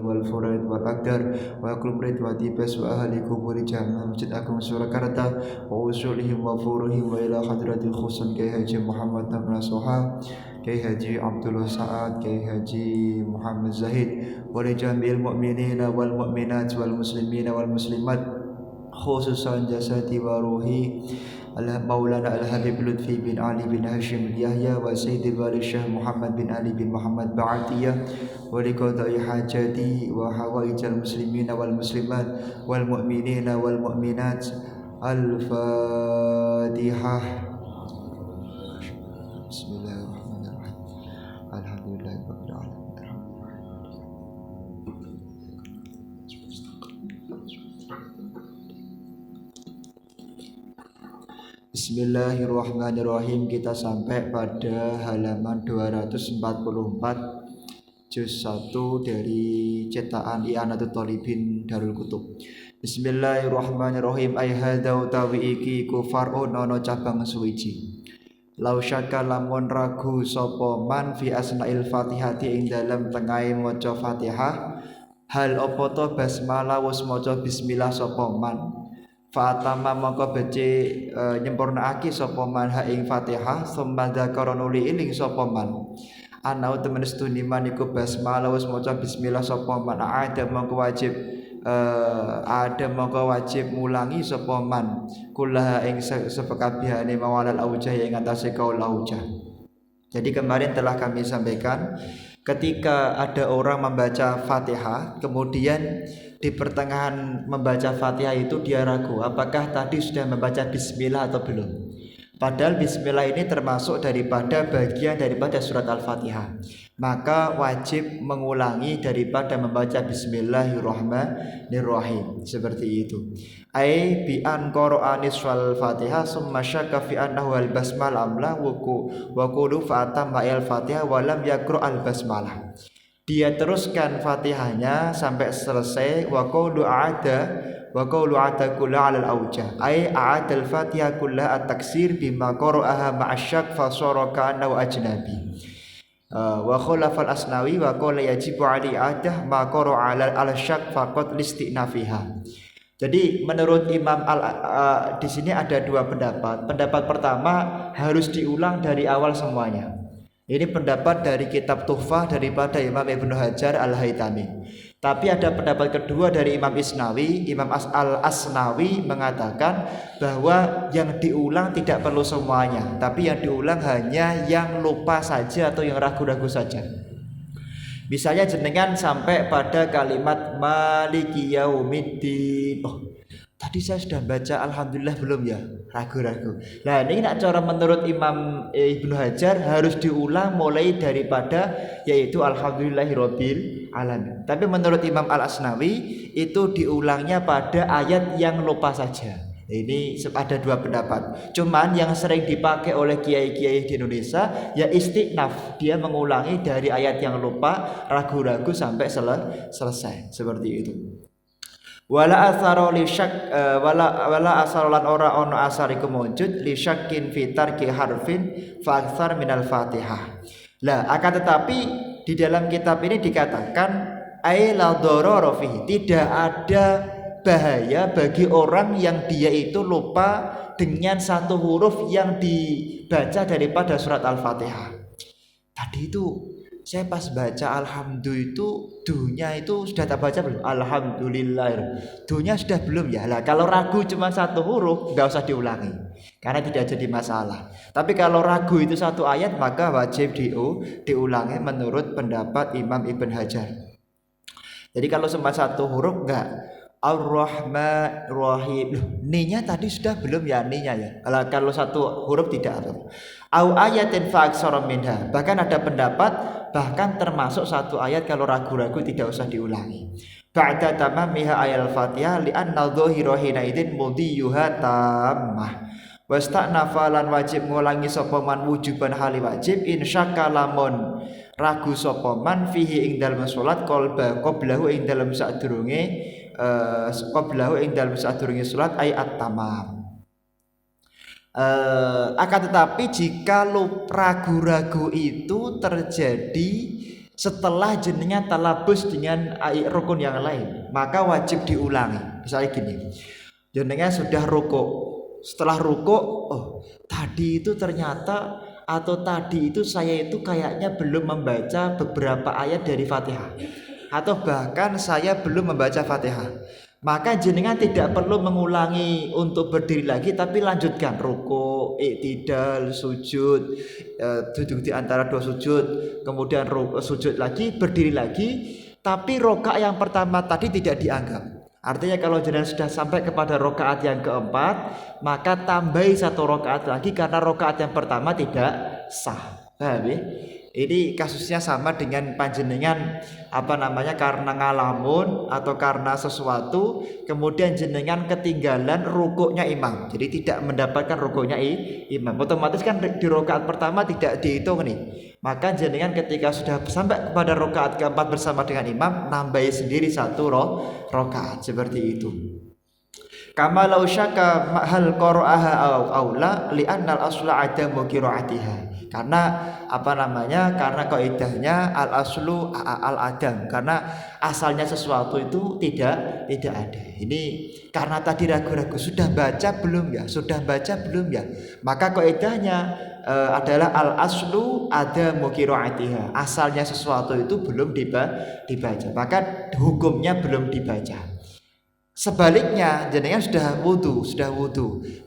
wal furaid wal akdar wa kulmrid wa tibas wa ahli kuburi jamaah Masjid Agung Surakarta wa usulihim wa furuhim wa ila hadrati khusun Kiai Haji Muhammad Nabla Soha Kiai Haji Abdullah Sa'ad Kiai Haji Muhammad Zahid wa li jami'il mu'minina wal mu'minat wal muslimina wal muslimat khususan jasadi wa ruhi Maulana Al-Habib Lutfi bin Ali bin Hashim Yahya wa Sayyidil Wali Syekh Muhammad bin Ali bin Muhammad Ba'atiyah wa liqada'i hajati wa hawaijal muslimina wal muslimat wal mu'minina wal mu'minat. Al-Fatihah. Bismillahirrahmanirrahim. Alhamdulillahirabbil alamin. Bismillahirrahmanirrahim. Kita sampai pada halaman 244 juz 1 dari cetakan I'anatul Thalibin Darul Kutub. Bismillahirrahmanirrahim. Ai hadza utawi iki kufarun ana cabang suwiji. Lau syaka lamun ragu sapa man fi asnail Fatihati ing dalem tengahe maca Fatihah, hal apa to basmalah wis maca bismillah sapa man. Fatama mongko bece nyempurnaake sapa man ha ing Fatihah summa dzakara nuli iling sapa man ana temen stuni man iku basmalah wis maca bismillah sapa man ada mongko wajib mulangi sapa man kullaha ing sepekabehane mawalal aujah ing atase kaul aujah. Jadi kemarin telah kami sampaikan ketika ada orang membaca Fatihah kemudian di pertengahan membaca Fatihah itu dia ragu apakah tadi sudah membaca bismillah atau belum. Padahal bismillah ini termasuk daripada bagian daripada surat Al-Fatihah. Maka wajib mengulangi daripada membaca bismillahirrahmanirrahim seperti itu. Ai bi an qara'a nisfal Fatihah summa syakka fi annahu al-basmal amla wa qulu fa atamma al-Fatihah wa lam yaqra al-basmalah. Dia teruskan Fatihahnya sampai selesai wa qulu a'ada kulla 'ala al-aujah ay a'ada al-Fatihah kulla at-taksir bima qara'aha ma'asyak fa sara ka'annahu ajnabi wa khalafa al-Asnawi wa qala yajibu 'ali adah ma qara'a 'ala al-syak faqat listinafiha. Jadi menurut Imam di sini ada dua pendapat. Pendapat pertama harus diulang dari awal semuanya. Ini pendapat dari kitab Tuhfah daripada Imam Ibnu Hajar Al-Haytami. Tapi ada pendapat kedua dari Imam Isnawi, Imam Al-Asnawi mengatakan bahwa yang diulang tidak perlu semuanya, tapi yang diulang hanya yang lupa saja atau yang ragu-ragu saja. Misalnya jenengan sampai pada kalimat Maliki Yaumiddin. Oh, tadi saya sudah baca Alhamdulillah belum ya? Ragu-ragu. Nah ini cara menurut Imam Ibnu Hajar harus diulang mulai daripada yaitu Alhamdulillahirabbil alamin. Tapi menurut Imam Al-Asnawi itu diulangnya pada ayat yang lupa saja. Ini ada dua pendapat. Cuman yang sering dipakai oleh kiai-kiai di Indonesia ya istiqnaf. Dia mengulangi dari ayat yang lupa ragu-ragu sampai selesai seperti itu. Wala asaro li syak wala asarolan ora ono asar iku mujud li syakin fi tarki harfin fa aktsar minal Fatihah. Lah akan tetapi di dalam kitab ini dikatakan ai la darara fihi, tidak ada bahaya bagi orang yang dia itu lupa dengan satu huruf yang dibaca daripada surat Al-Fatihah. Tadi itu saya pas baca alhamdulillah itu dunya itu sudah tak baca belum? Alhamdulillah. Dunya sudah belum ya? Lah kalau ragu cuma satu huruf enggak usah diulangi karena tidak jadi masalah. Tapi kalau ragu itu satu ayat maka wajib diulangi menurut pendapat Imam Ibn Hajar. Jadi kalau cuma satu huruf enggak Ar-Rahman Rahim. Ninya tadi sudah belum ya ninya ya. Kalau satu huruf tidak apa. Au ayatin fa aksara minha. Bahkan ada pendapat bahkan termasuk satu ayat kalau ragu-ragu tidak usah diulangi. Ba'da tamamiha ayat Al-Fatihah li'anna dhahira hina idzin mudhiyuha tammah. Wasta'nafa lan wajib ngulangi sapa man wujuban hali wajib insyaka lamun ragu sapa man fihi ing dalem salat qablahu ing dalem sadurunge qablahu ing dalem sadurunge salat ay at-tamam. Akan tetapi jika ragu-ragu itu terjadi setelah jenengan talabus dengan rukun yang lain, maka wajib diulangi. Misalnya gini, jenengan sudah rukuk, setelah rukuk, oh tadi itu ternyata atau tadi itu saya itu kayaknya belum membaca beberapa ayat dari Fatihah, atau bahkan saya belum membaca Fatihah, maka jenengan tidak perlu mengulangi untuk berdiri lagi, tapi lanjutkan rukuk, i'tidal, sujud, duduk di antara dua sujud, kemudian sujud lagi, berdiri lagi, tapi rokaat yang pertama tadi tidak dianggap. Artinya kalau jenengan sudah sampai kepada rokaat yang keempat, maka tambahi satu rokaat lagi karena rokaat yang pertama tidak sah. Paham ya? Ini kasusnya sama dengan panjenengan karena ngalamun atau karena sesuatu, kemudian jenengan ketinggalan rukuknya imam, jadi tidak mendapatkan rukuknya imam, otomatis kan di rakaat pertama tidak dihitung nih. Maka jenengan ketika sudah sampai kepada rakaat keempat bersama dengan imam, nambahi sendiri satu rakaat seperti itu. Kama law syaka hal qara'aha aula li annal asla adamu qiraatiha. Karena kaidahnya al aslu al adam, karena asalnya sesuatu itu tidak ada. Ini karena tadi ragu-ragu sudah baca belum ya, maka kaidahnya adalah al aslu adamu qiraatiha, asalnya sesuatu itu belum dibaca, maka hukumnya belum dibaca. Sebaliknya, jenengan sudah wudu.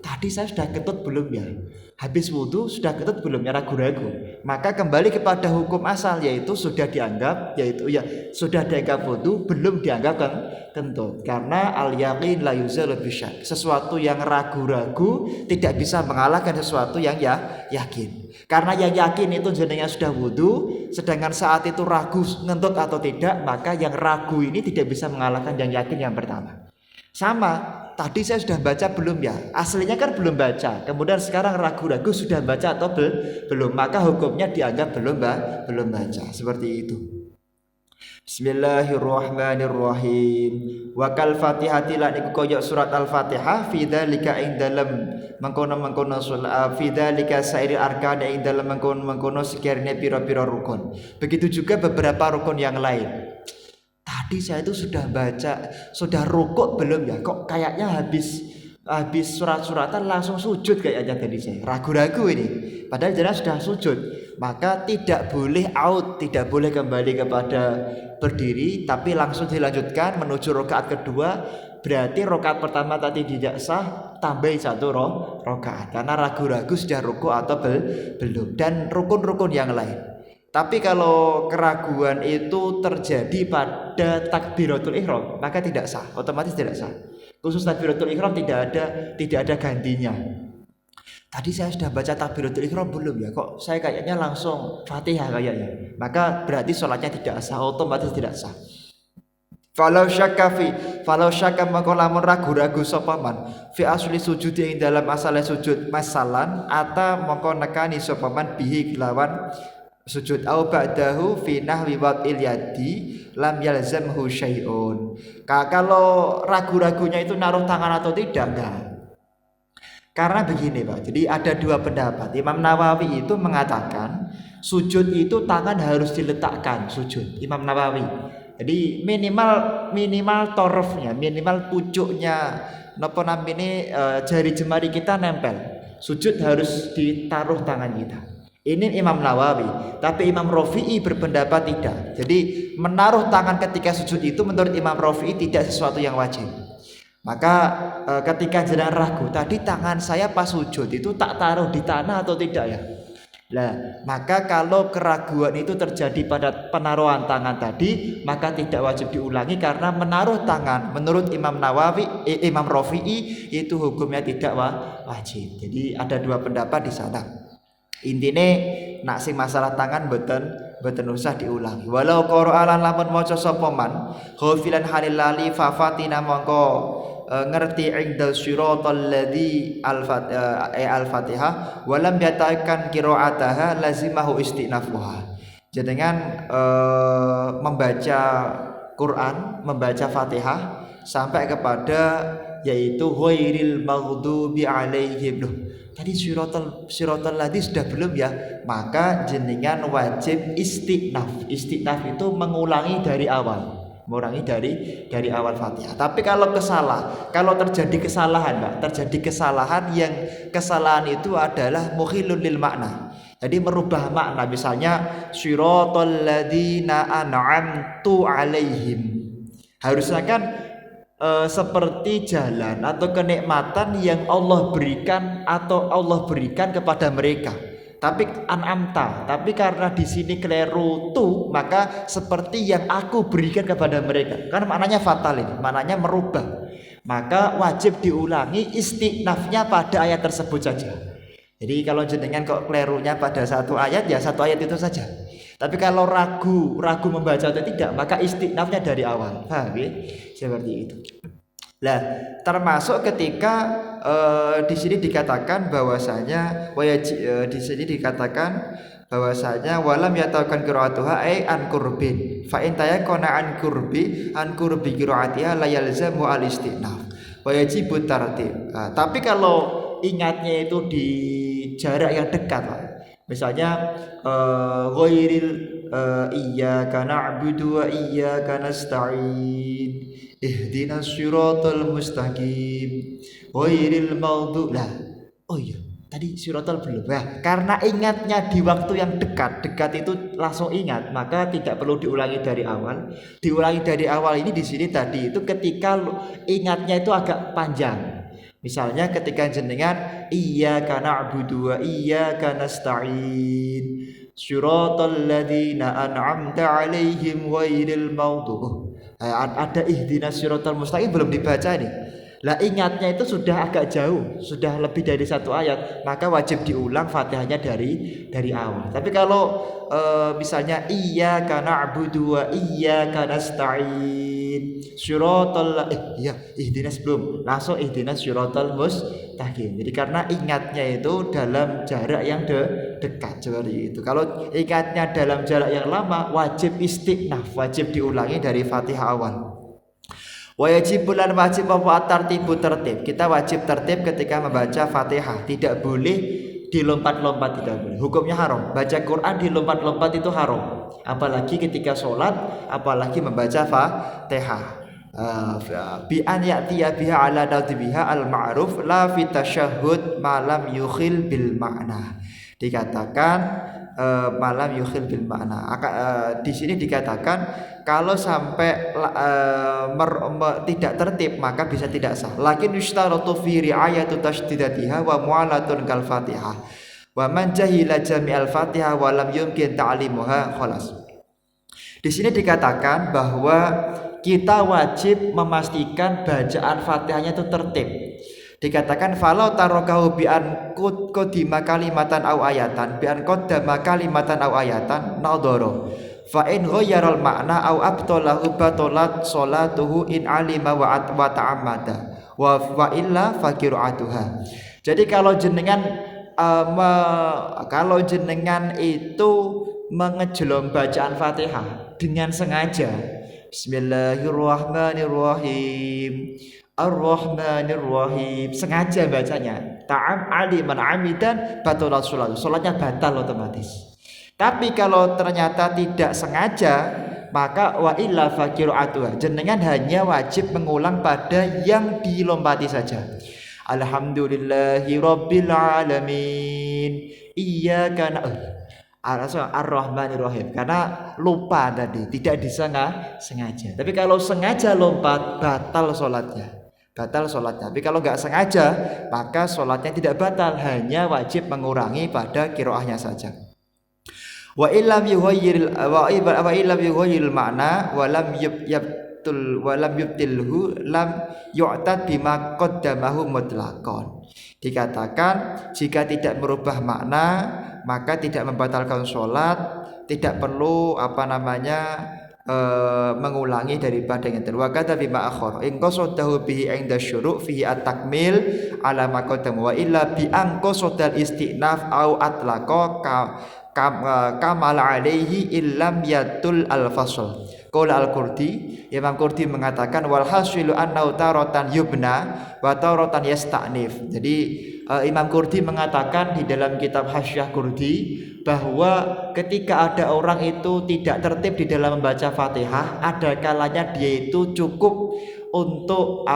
Tadi saya sudah ketut belum ya? Habis wudu sudah ketut belum ya? Ragu-ragu. Maka kembali kepada hukum asal, yaitu sudah dianggap wudu, belum dianggap kentut. Karena al yaqin la yuzalu bisyak. Sesuatu yang ragu-ragu tidak bisa mengalahkan sesuatu yang yakin. Karena yang yakin itu jenengan sudah wudu, sedangkan saat itu ragu ngentut atau tidak, maka yang ragu ini tidak bisa mengalahkan yang yakin yang pertama. Sama, tadi saya sudah baca belum ya? Aslinya kan belum baca, kemudian sekarang ragu-ragu sudah baca atau belum, maka hukumnya dianggap belum baca. Seperti itu. Bismillahirrahmanirrahim. Wa kal Fatihati lan iku kaya surat Al-Fatihah fi dzalika ing dalem mengkono fi dzalika sairi arkan ing dalem mengkono sekiranya pira-pira rukun. Begitu juga beberapa rukun yang lain. Tadi saya itu sudah baca, sudah rukuk belum ya? Kok kayaknya habis surat-suratan langsung sujud kayaknya tadi saya. Ragu-ragu ini. Padahal jelas sudah sujud. Maka tidak boleh tidak boleh kembali kepada berdiri, tapi langsung dilanjutkan menuju rakaat kedua. Berarti rakaat pertama tadi tidak sah, tambahi satu rakaat karena ragu-ragu sudah rukuk atau belum, dan rukun-rukun yang lain. Tapi kalau keraguan itu terjadi pada takbiratul ihram, maka tidak sah, otomatis tidak sah. Khusus takbiratul ihram tidak ada gantinya. Tadi saya sudah baca takbiratul ihram belum ya? Kok saya kayaknya langsung Fatihah kayaknya. Maka berarti sholatnya tidak sah, otomatis tidak sah. Falau syakka maka lamun ragu-ragu sapa man fi asli sujud ing dalam asale sujud masalan ata maka nekani sapa man bihi lawan sujud au ba'dahu fi nahwi waqil yadi lam yalzamhu syai'un. Kalau ragu-ragunya itu naruh tangan atau tidak, enggak. Karena begini Pak, jadi ada dua pendapat. Imam Nawawi itu mengatakan sujud itu tangan harus diletakkan, sujud. Imam Nawawi. Jadi minimal torofnya, minimal pucuknya jari jemari kita nempel. Sujud harus ditaruh tangan kita. Ini Imam Nawawi, tapi Imam Rafi'i berpendapat tidak. Jadi menaruh tangan ketika sujud itu menurut Imam Rafi'i tidak sesuatu yang wajib. Maka ketika jenengan ragu, tadi tangan saya pas sujud itu tak taruh di tanah atau tidak ya? Nah, maka kalau keraguan itu terjadi pada penaruhan tangan tadi, maka tidak wajib diulangi karena menaruh tangan menurut Imam Nawawi, Imam Rafi'i itu hukumnya tidak wajib. Jadi ada dua pendapat di sana. Intine nak sing masalah tangan boten usah diulangi. Walau Qur'anan lamun maca sapa man ghafilan halil lali fa fatina mongko ngerti indal siratal ladzi al-Fatihah walam yatakan qiraataha lazimahu istinafuha. Jenengan membaca Quran, membaca Fatihah sampai kepada yaitu ghairil maghdubi alaihim. tadi siratal ladzi sudah belum ya, maka jenengan wajib istiqnaf. Istiqnaf itu mengulangi dari awal, mengurangi dari awal Fatihah. Tapi kalau terjadi kesalahan, Pak, terjadi kesalahan yang kesalahan itu adalah mukhilun lil makna. Jadi merubah makna, misalnya siratal ladzina an'amtu alaihim. Harusnya kan seperti jalan atau kenikmatan yang Allah berikan kepada mereka. Tapi an'amta, tapi karena di sini keliru tu, maka seperti yang aku berikan kepada mereka. Karena maknanya fatal ini, maknanya merubah. Maka wajib diulangi istiqnafnya pada ayat tersebut saja. Jadi kalau jenengan kok kelirunya pada satu ayat, ya satu ayat itu saja. Tapi kalau ragu membaca atau tidak, maka istiqnafnya dari awal. Paham ya? Seperti itu. Nah, termasuk ketika di sini dikatakan bahwasanya di sini dikatakan bahwasanya walam yataukan qiraatuha ai an qurbin fa in tayakona an qurbi qiraatiha la yalzamu al istinaf wa yajibu tartib. Tapi kalau ingatnya itu di jarak yang dekat, Pak. Misalnya ghairil iyyaka na'budu wa iyyaka nasta'in ihdinas siratal mustaqim ghairil maghdubi. Oh iya, tadi siratal belum. Nah, karena ingatnya di waktu yang dekat itu langsung ingat, maka tidak perlu diulangi dari awal. Diulangi dari awal ini di sini tadi itu ketika ingatnya itu agak panjang. Misalnya ketika jenengan iyyaka na'budu wa iyyaka nasta'in siratal ladzina an'amta 'alaihim ghairil maghdubi. Ada ihdinas siratal mustaqim belum dibaca nih. Lah ingatnya itu sudah agak jauh, sudah lebih dari satu ayat, maka wajib diulang Fatihahnya dari awal. Tapi kalau misalnya iyyaka na'budu wa iyyaka nasta'in syiratal ihdinas belum, langsung ihdinas syiratal mustaqim. Jadi karena ingatnya itu dalam jarak yang dekat seperti itu. Kalau ingatnya dalam jarak yang lama, wajib istiqnaf, wajib diulangi dari Fatihah awal. Wajib apa tertib. Kita wajib tertib ketika membaca Fatihah, tidak boleh dilompat-lompat, tidak boleh. Hukumnya haram. Baca Quran dilompat-lompat itu haram. Apalagi ketika sholat, apalagi membaca Fatihah. Bi an ya'tiya biha ala nadbiha al ma'ruf la fi tasyahhud malam yukhil bil makna. Dikatakan malam yukhil bil makna. Di sini dikatakan kalau sampai tidak tertib maka bisa tidak sah. Lakin yushtaratu fi ri'ayatu tashdidatiha wa mu'alatun kal Fatihah. Wa man jahila jami'al Fatihah wa lam yumkin ta'limuha khalas. Di sini dikatakan bahwa kita wajib memastikan bacaan Fatihahnya itu tertib. Dikatakan falau tarokahu bi an qadima kalimatan au ayatan bi an qaddama kalimatan au ayatan nadoro fa in ghayyara al makna au abtalahu batalat salatuhu in alima wa ta'ammada wa illa faqiru'atuha. Jadi kalau jenengan itu mengejlong bacaan Fatihah dengan sengaja, Bismillahirrahmanirrahim Ar-Rahmanir-Rahim, sengaja bacanya, ta'am aliman amidan batalat sholat, sholatnya batal otomatis. Tapi kalau ternyata tidak sengaja, maka wa illa faqiru'atuha, jenengan hanya wajib mengulang pada yang dilompati saja. Alhamdulillahi rabbil alamin iyyaka na'budu Ar-Rahmanir-Rahim, karena lupa tadi, tidak disengaja. Tapi kalau sengaja lompat, batal sholatnya. Tapi kalau nggak sengaja, maka sholatnya tidak batal, hanya wajib mengurangi pada qiraahnya saja. Wa illam yughayyiril makna wa lam yubtilhu lam yu'tad bima qaddamahu mutlaqan. Dikatakan jika tidak merubah makna maka tidak membatalkan sholat, tidak perlu mengulangi daripada yang terwa. Kata bima akhar in qasadahu bihi inda syuru' fihi at-takmil ala ma qaddam wa illa bi an qasadal istinaf au atlaqa kamal alaihi illam yatul al-fasl. Qala al-Qurdi, Imam Qurdi mengatakan wal hasilu annahu taratan yubna wa taratan yastanif. Jadi Imam Qurdi mengatakan di dalam kitab Hasyiah Qurdi bahwa ketika ada orang itu tidak tertib di dalam membaca Fatihah, ada kalanya dia itu cukup untuk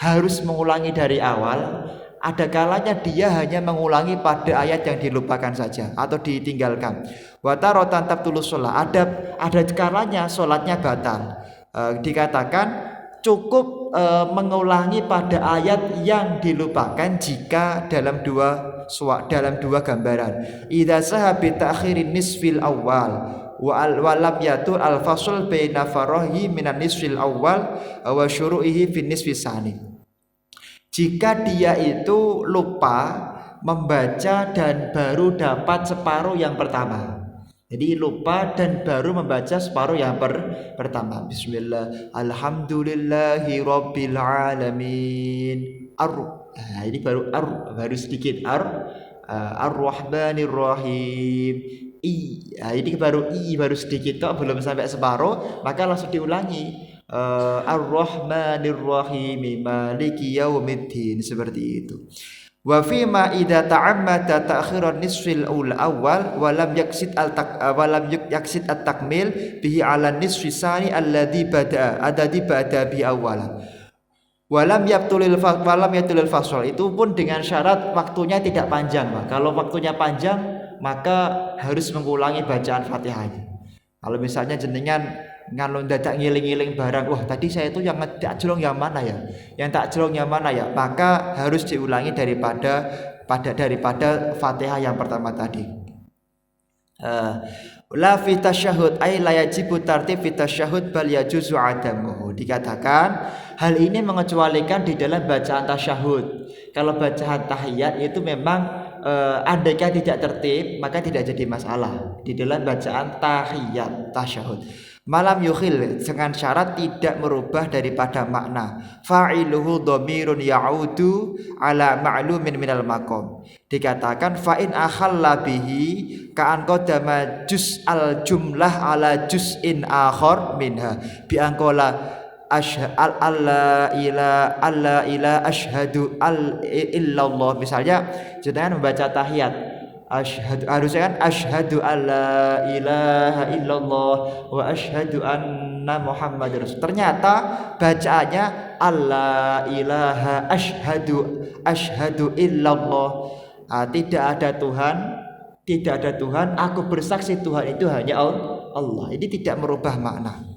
harus mengulangi dari awal. Ada kalanya dia hanya mengulangi pada ayat yang dilupakan saja atau ditinggalkan. Watarotan tabtulus sholat. Ada kalanya sholatnya batal. Dikatakan cukup mengulangi pada ayat yang dilupakan jika dalam dua gambaran. Idza sahabi ta'khirin nisfil awal wa lam yatur al fasl baina farahi minan nisfil awal wa syuru'ihi fin nisfis tsani. Jika dia itu lupa membaca dan baru dapat separuh yang pertama. Jadi lupa dan baru membaca separuh yang pertama. Bismillah, alhamdulillahi rabbil alamin. Nah, ini baru sedikit ar-rahmanir rahim. Nah, ini baru sedikit kok, belum sampai separuh, maka langsung diulangi. Ar-Rahmanir Rahim Maliki Yaumiddin, seperti itu. Wa fi ma idza ta'ammada ta'khiran nisfil awal wa lam yaksid at-takmil bihi 'ala nisfi sani alladhi bada bi awal. Walam yatulil fasl, itu pun dengan syarat waktunya tidak panjang, Pak. Kalau waktunya panjang maka harus mengulangi bacaan Fatihahnya. Kalau misalnya jenengan ngalon dadak ngiling-ngiling barang, wah tadi saya itu yang tak jelong yang mana ya, maka harus diulangi daripada Fatihah yang pertama tadi. La fi tasyahud ay la yajibu tartib fi tasyahud bal yajuzu adamuhu. Dikatakan hal ini mengecualikan di dalam bacaan tasyahud. Kalau bacaan tahiyat itu memang andaikan tidak tertib maka tidak jadi masalah di dalam bacaan tahiyat tasyahud. Malam yukhil, dengan syarat tidak merubah daripada makna. Fa'iluhu dhamirun ya'udu ala ma'lumin minal maqam. Dikatakan fa'in akhalla bihi ka'an qadama juz'al jumlah ala juz'in akhar minha bi anqala alla ila ashhadu illallah. Misalnya jenengan membaca tahiyat, harusnya kan asyhadu alla ilaha illallah wa asyhadu anna muhammadar rasul. Ternyata bacaannya alla ilaha asyhadu illallah. Tidak ada Tuhan, aku bersaksi Tuhan itu hanya Allah. Ini tidak merubah makna.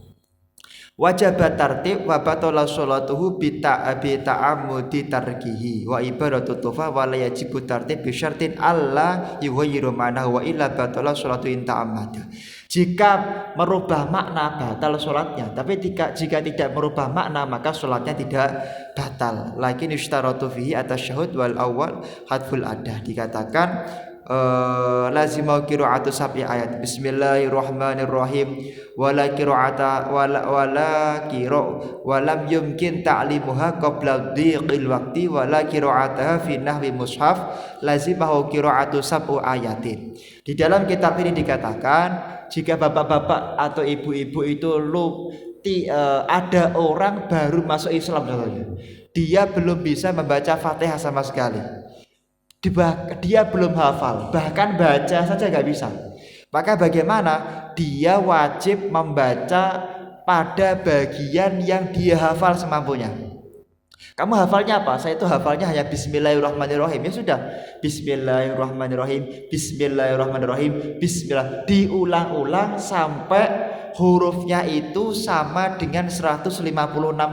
Wajib tartib wa batala sholatuhu bi ta'ammudi tarkihi wa ibadatu tufa wa la yajibu tartib bi syartin alla yughayyiru ma'nahu wa illa batala sholatu in ta'ammada. Jika merubah makna batal sholatnya, tapi jika tidak merubah makna maka sholatnya tidak batal. Lakin yushtaratu fihi atasyahud wal awal hadful adah. Dikatakan lazimau qira'atu sab'i ayat. Bismillahirrahmanirrahim. Wala qira'ata walam yumkin ta'limuha qabla dhiqil waqti wala qira'ataha fi nahwi mushaf lazimahu qira'atu sab'u ayatin. Di dalam kitab ini dikatakan jika bapak-bapak atau ibu-ibu itu ada orang baru masuk Islam contohnya, dia belum bisa membaca Fatihah sama sekali, dia belum hafal, bahkan baca saja nggak bisa. Maka bagaimana? Dia wajib membaca pada bagian yang dia hafal semampunya. Kamu hafalnya apa? Saya itu hafalnya hanya Bismillahirrahmanirrahim. Ya sudah, Bismillahirrahmanirrahim, Bismillahirrahmanirrahim, Bismillah. Diulang-ulang sampai hurufnya itu sama dengan 156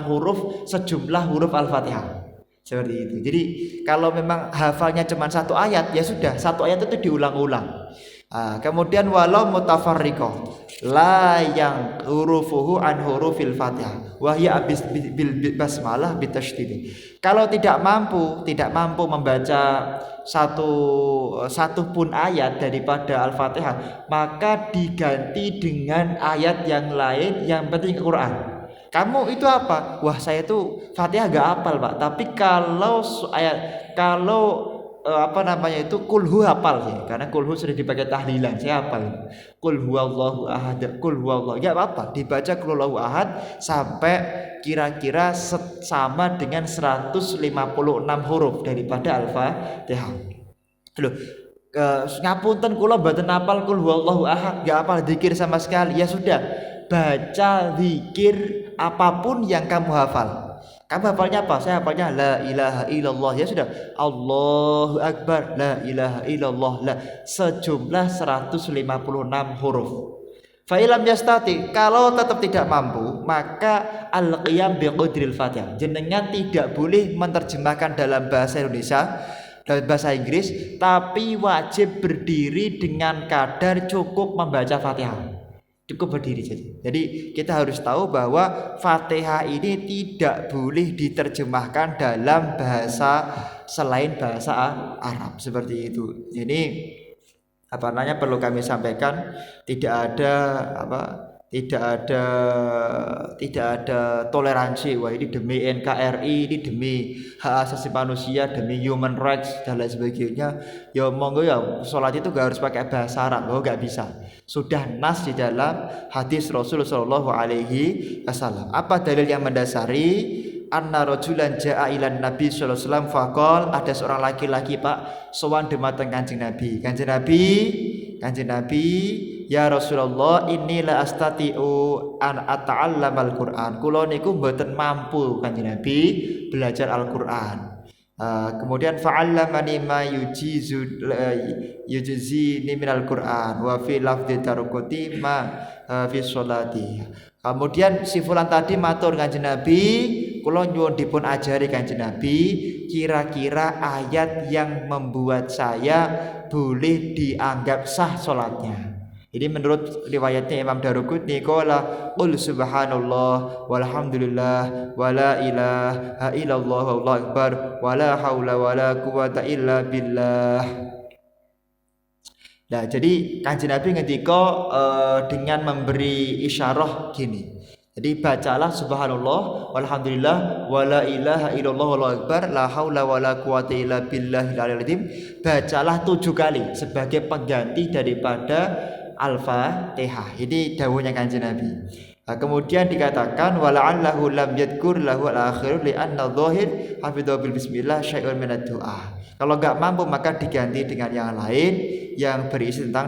huruf sejumlah huruf Al-Fatihah. Seperti itu. Jadi kalau memang hafalnya cuma satu ayat, ya sudah, satu ayat itu diulang-ulang. Kemudian walau mutafarriqah la yang hurufuhu an hurufil Fatihah wa hiya bil basmalah bitasydid. Kalau tidak mampu membaca satu pun ayat daripada Al-Fatihah, maka diganti dengan ayat yang lain yang penting Quran. Kamu itu apa? Wah, saya itu Fatihah gak hafal, Pak. Tapi kalau apa namanya itu kulhu hafal sih, karena kulhu sudah dipakai tahlilan, saya hafal. Kul huwallahu ahad, kul huwallahu, ya apa dibaca kul huwallahu ahad sampai kira-kira sama dengan 156 huruf daripada Al-Fatihah. Loh, ngapunten kula mboten hafal kul huwallahu ahad, enggak hafal zikir sama sekali. Ya sudah, baca zikir apapun yang kamu hafal. Kamu hafalnya apa? Saya hafalnya la ilaha illallah. Ya sudah, Allahu akbar, la ilaha illallah, la, sejumlah 156 huruf. Fa ilam yastati, kalau tetap tidak mampu, maka al-qiyam biqadril Fatihah. Jenengan tidak boleh menerjemahkan dalam bahasa Indonesia, dalam bahasa Inggris, tapi wajib berdiri dengan kadar cukup membaca Fatihah. Cukup berdiri saja. Jadi kita harus tahu bahwa Fatihah ini tidak boleh diterjemahkan dalam bahasa selain bahasa Arab, seperti itu. Ini apa namanya perlu kami sampaikan, tidak ada toleransi. Wah, ini demi NKRI, ini demi hak asasi manusia, demi human rights dan lain sebagainya. Ya monggo ya, sholat itu gak harus pakai bahasa Arab, oh gak bisa. Sudah nas di dalam hadis Rasulullah Shallallahu Alaihi Wasallam. Apa dalil yang mendasari? Anna rajulan ja'a ilan Nabi sallallahu alaihi wasallam faqal, ada seorang laki-laki Pak sowan dumateng Kanjeng Nabi. Kanjeng Nabi, ya Rasulullah, inni la astati'u an ata'allamal Qur'an. Kula niku mboten mampu Kanjeng Nabi belajar Al-Qur'an. Kemudian fa'allamani ma yujzi minal Qur'an wa fi lafdhi tarukuti ma fi sholati. Kemudian si fulan tadi matur Kanjeng Nabi, kula nyuwun dipun ajari Kanjeng Nabi kira-kira ayat yang membuat saya boleh dianggap sah salatnya. Ini menurut riwayatnya Imam Daruqutni, qala qul subhanallah walhamdulillah wala ilaha illallah wallahu akbar wala haula wala quwata illa billah. Nah, jadi Kanjeng Nabi ngendika dengan memberi isyarah gini. Jadi bacalah subhanallah walhamdulillah wala ilaha illallah wallahu akbar la haula wala quwata illa billahil aliyil azim. Bacalah 7 kali sebagai pengganti daripada Al-Fatihah. Ini dawuhnya Kanjeng Nabi. Nah, kemudian dikatakan wala'allahu lam yadkur lahu al-akhir li anna dhahir hafidhu bil bismillah syai'un minad du'a. Kalau enggak mampu maka diganti dengan yang lain yang berisi tentang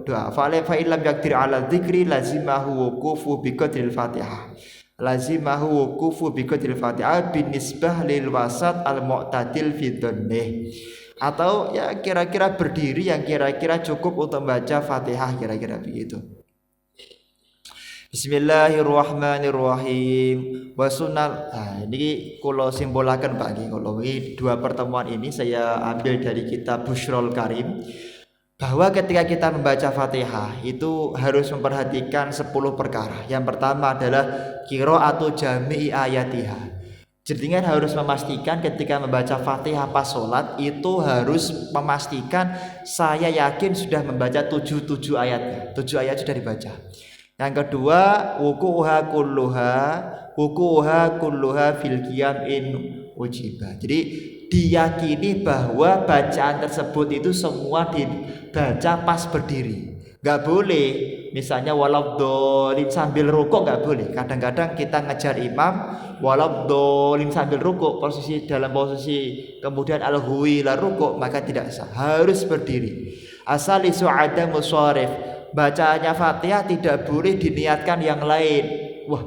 doa. Fa illam yaqdir ala dzikri lazimahu wuqufu bi qadril Fatihah. Lazimahu wuqufu bi qadril Fatihah binisbah lil wasat al mu'tadil fi dhannih. Atau ya kira-kira berdiri yang kira-kira cukup untuk membaca Fatihah, kira-kira begitu. Bismillahirrahmanirrahim. Ini kalau simbolakan Pak, kalau ini 2 pertemuan ini saya ambil dari kitab Bushrul Karim, bahwa ketika kita membaca Fatihah itu harus memperhatikan 10 perkara. Yang pertama adalah qiraatu jami'i ayatiha. Jadi harus memastikan ketika membaca Fatihah pas sholat itu harus memastikan saya yakin sudah membaca 7 ayatnya. 7 ayat sudah dibaca. Yang kedua, wukuha kulluha fil qiyam in ujiba. Jadi diyakini bahwa bacaan tersebut itu semua dibaca pas berdiri. Gak boleh misalnya waladhdallin sambil rukuk, gak boleh. Kadang-kadang kita ngejar imam waladhdallin sambil rukuk, dalam posisi kemudian al-huwila rukuk, maka tidak sah, harus berdiri. Asali su'ada musharif, bacanya Fatihah tidak boleh diniatkan yang lain. Wah,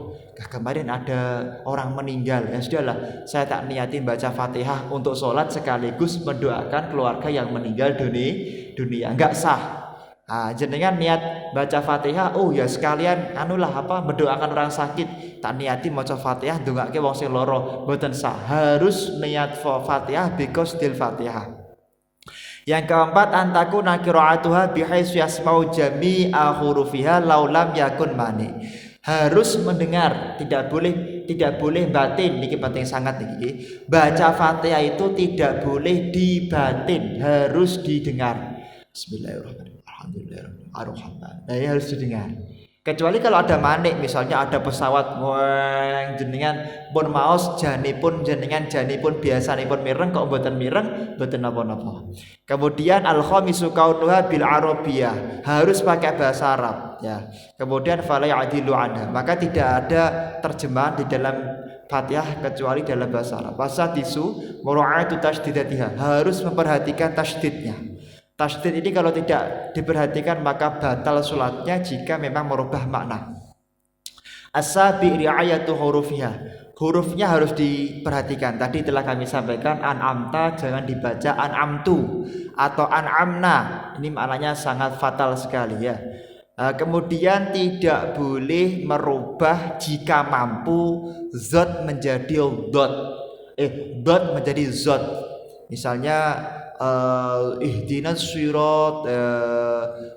kemarin ada orang meninggal, ya sudahlah, saya tak niatin baca Fatihah untuk sholat sekaligus mendoakan keluarga yang meninggal dunia. Enggak sah. Jenengan niat baca Fatihah, oh ya sekalian mendoakan orang sakit, tak niati maca Fatihah ndongake wong sing lara, mboten sah. Harus niat Fatihah because til Fatihah. Yang keempat, antakuna qiraatuha bihaitsu yasma'u jami'a hurufiha law lam yakun mani. Harus mendengar, tidak boleh batin. Niki penting sangat niki. Baca Fatihah itu tidak boleh dibatin, harus didengar. Bismillahirrahmanirrahim. Alhamdulillah. Nah, harus didengar. Kecuali kalau ada manik, misalnya ada pesawat weng jenengan pun maos janipun jenengan janipun biasanipun mireng kok mboten mireng mboten napa-napa. Kemudian al khamisu kaunuha bil arabiyah, harus pakai bahasa Arab ya. Kemudian fala ya'dilu anha, maka tidak ada terjemahan di dalam Fatihah kecuali dalam bahasa Arab. Wasadisu mura'atu tasydidatiha, harus memperhatikan tasydidnya. Tasydid ini kalau tidak diperhatikan maka batal sholatnya jika memang merubah makna. As-sabi ri'ayatu hurufiha, hurufnya harus diperhatikan. Tadi telah kami sampaikan an'amta jangan dibaca an'amtu atau an'amna, ini maknanya sangat fatal sekali ya. Kemudian tidak boleh merubah jika mampu zot menjadi dot menjadi zot. Misalnya ihdinas shirat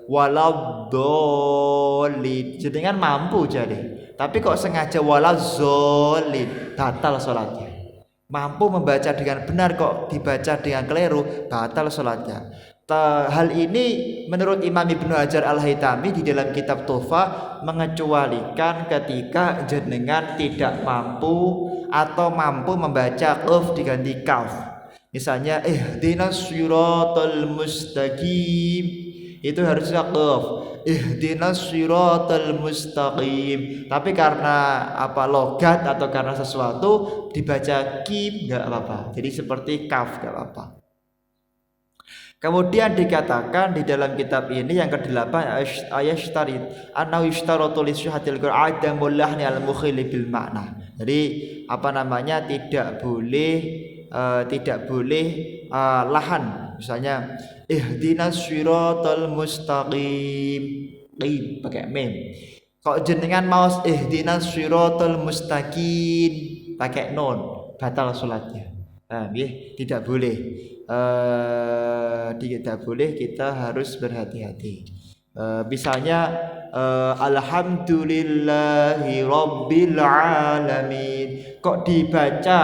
waladhdallin, jenengan mampu jadi, tapi kok sengaja waladhdallin, batal salatnya. Mampu membaca dengan benar kok dibaca dengan keliru, batal salatnya. Hal ini menurut Imam Ibnu Hajar Al-Haytami di dalam kitab Tuhfa mengecualikan ketika jenengan tidak mampu atau mampu membaca qaf diganti kaf. Misalnya ihdinas siratal mustaqim, itu harusnya qaf, ihdinas siratal mustaqim. Tapi karena logat atau karena sesuatu dibaca kim enggak apa-apa. Jadi seperti kaf enggak apa-apa. Kemudian dikatakan di dalam kitab ini yang ke-8 ayashtarit annahu yashtaratu li sihhatil qira'ah adamul lahni al mukhil bil makna. Jadi tidak boleh lahan, misalnya ihdinas siratal mustaqim pakai mim. Kok jenengan mau ihdinas siratal mustaqim pakai nun, batal salatnya. Tidak boleh. Tidak boleh, kita harus berhati-hati. Misalnya alhamdulillahi rabbil alamin, kok dibaca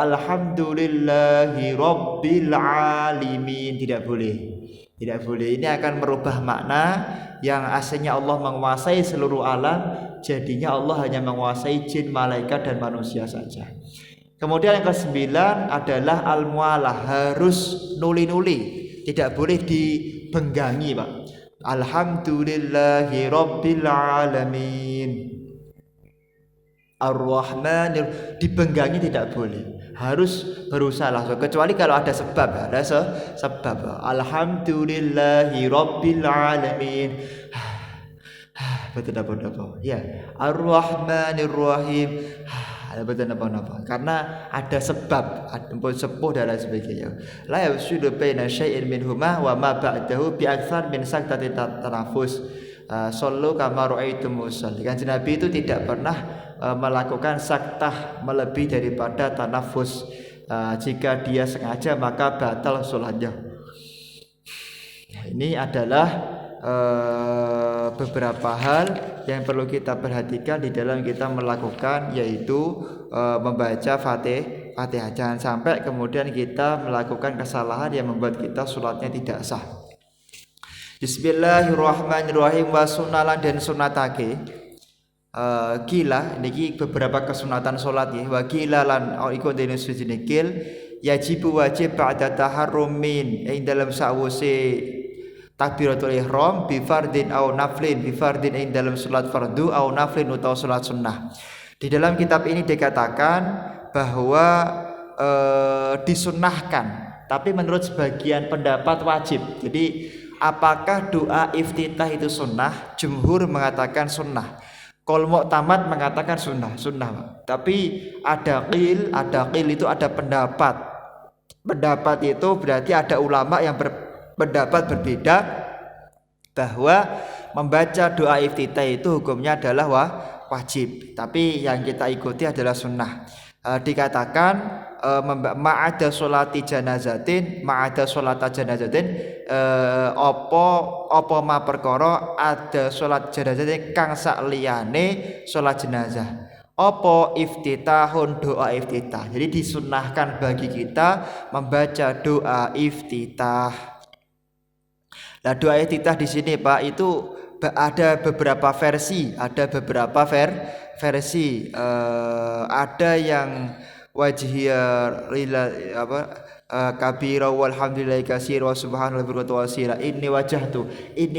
alhamdulillahi rabbil alamin, tidak boleh. Ini akan merubah makna yang aslinya Allah menguasai seluruh alam, jadinya Allah hanya menguasai jin, malaikat dan manusia saja. Kemudian yang ke-9 adalah al-mualah, harus nuli-nuli, tidak boleh dibenggangi, Pak. Alhamdulillahi rabbil alamin, Ar-Rahmanir, dibenggangi tidak boleh, harus berusaha langsung, kecuali kalau ada sebab. Sebab alhamdulillahi rabbil alamin, betul apa ya, Ar-Rahmanir Rahim, betul apa karena ada sebab, ada sepuh dan lain sebagainya. La yasudu baina syai'in minhuma wa ma ba'dahu bi aktsar min saktati tanafus. Sallu kama ra'aitum usalli. Kanjeng Nabi itu tidak pernah melakukan saktah melebihi daripada tanafus. Jika dia sengaja maka batal salatnya. Ini adalah beberapa hal yang perlu kita perhatikan di dalam kita melakukan, yaitu membaca Fatihah. Jangan sampai kemudian kita melakukan kesalahan yang membuat kita salatnya tidak sah. Bismillahirrahmanirrahim. Wa sunnalan dan sunatake kila niki beberapa kesunatan salat ya. Wa kila lan iku dene sujine kil yajibu wajib ba'da taharrumin ing dalam sawuse takbiratul ihram bi fardin au naflin, bi fardin ing dalam salat fardu au naflin utawa salat sunnah. Di dalam kitab ini dikatakan bahwa disunnahkan, tapi menurut sebagian pendapat wajib. Jadi apakah doa iftitah itu sunnah? Jumhur mengatakan sunnah. Qaul Mu'tamad mengatakan sunnah. Tapi ada qil itu ada pendapat. Pendapat itu berarti ada ulama yang berpendapat berbeda bahwa membaca doa iftitah itu hukumnya adalah wajib. Tapi yang kita ikuti adalah sunnah. Dikatakan ma'ada sholati janazatin apa ma perkara ada sholat janazatin kang sakliyane sholat jenazah, apa iftitahun doa iftitah. Jadi disunnahkan bagi kita membaca doa iftitah. Nah, doa iftitah di sini Pak itu ada beberapa versi, versi ada yang wajhiyah apa kabira walhamdulillahi katsir wa subhanallahi bukratan wa asila. Ini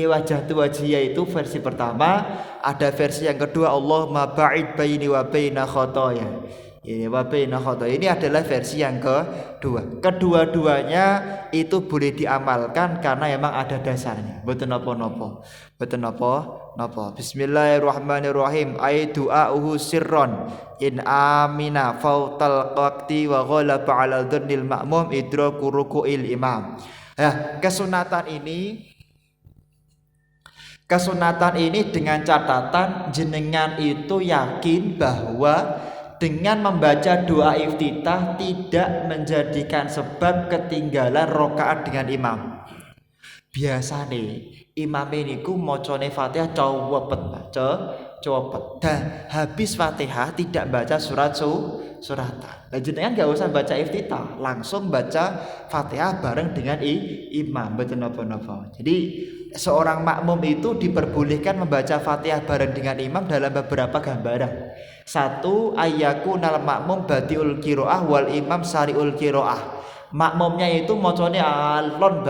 wajhtu wajhiyah itu versi pertama. Ada versi yang kedua, Allahumma ba'id baini wa baina khotoya. Ini wa baina khotoya. Ini adalah versi yang kedua. Kedua-duanya itu boleh diamalkan karena memang ada dasarnya. Mboten napa-napa. Bismillahirrahmanirrahim. Ai du'auhu sirron in amina fautal waqti wa ghalaba 'ala dzannil ma'mum idraku ruku'il imam. Ya, kesunatan ini dengan catatan jenengan itu yakin bahwa dengan membaca doa iftitah tidak menjadikan sebab ketinggalan rakaat dengan imam. Biasane imam niku macane Fatihah cowepet. Dan habis Fatihah tidak baca suratan. Nah, jenengan enggak usah baca iftitah, langsung baca Fatihah bareng dengan imam. Betul napa-napa. Jadi seorang makmum itu diperbolehkan membaca Fatihah bareng dengan imam dalam beberapa gambaran. Satu, ayyakunal makmum badiul qiraah wal imam sariul qiraah. Makmumnya itu macane alun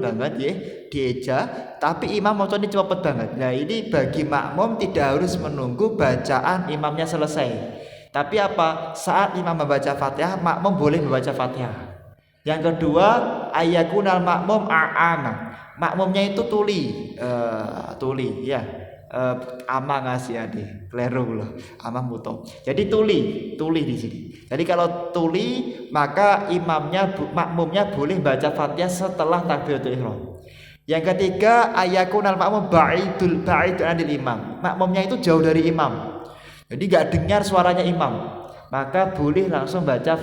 banget ya, dieja, tapi imam macane cepet banget. Nah, ini bagi makmum tidak harus menunggu bacaan imamnya selesai. Tapi apa? Saat imam membaca Fatihah, makmum boleh membaca Fatihah. Yang kedua, ayyakunal makmum a'ama. Makmumnya itu tuli ya. Ama ngasih ade, kleru loh, ama muto. Jadi tuli di sini. Jadi kalau tuli maka makmumnya boleh baca Fatihah setelah takbiratul ihram. Yang ketiga, ayakunal makmum ba'idun anil imam. Makmumnya itu jauh dari imam. Jadi enggak dengar suaranya imam. Maka boleh langsung baca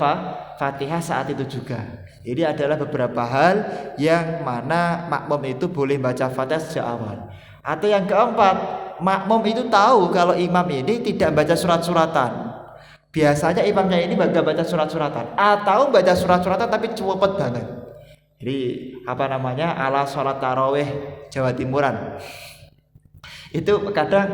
Fatihah saat itu juga. Ini adalah beberapa hal yang mana makmum itu boleh baca Fatihah sejak awal. Atau yang keempat, makmum itu tahu kalau imam ini tidak baca surat-suratan. Biasanya imamnya ini baca surat-suratan atau baca surat-suratan tapi cepet banget. Jadi ala sholat tarawih Jawa Timuran. Itu kadang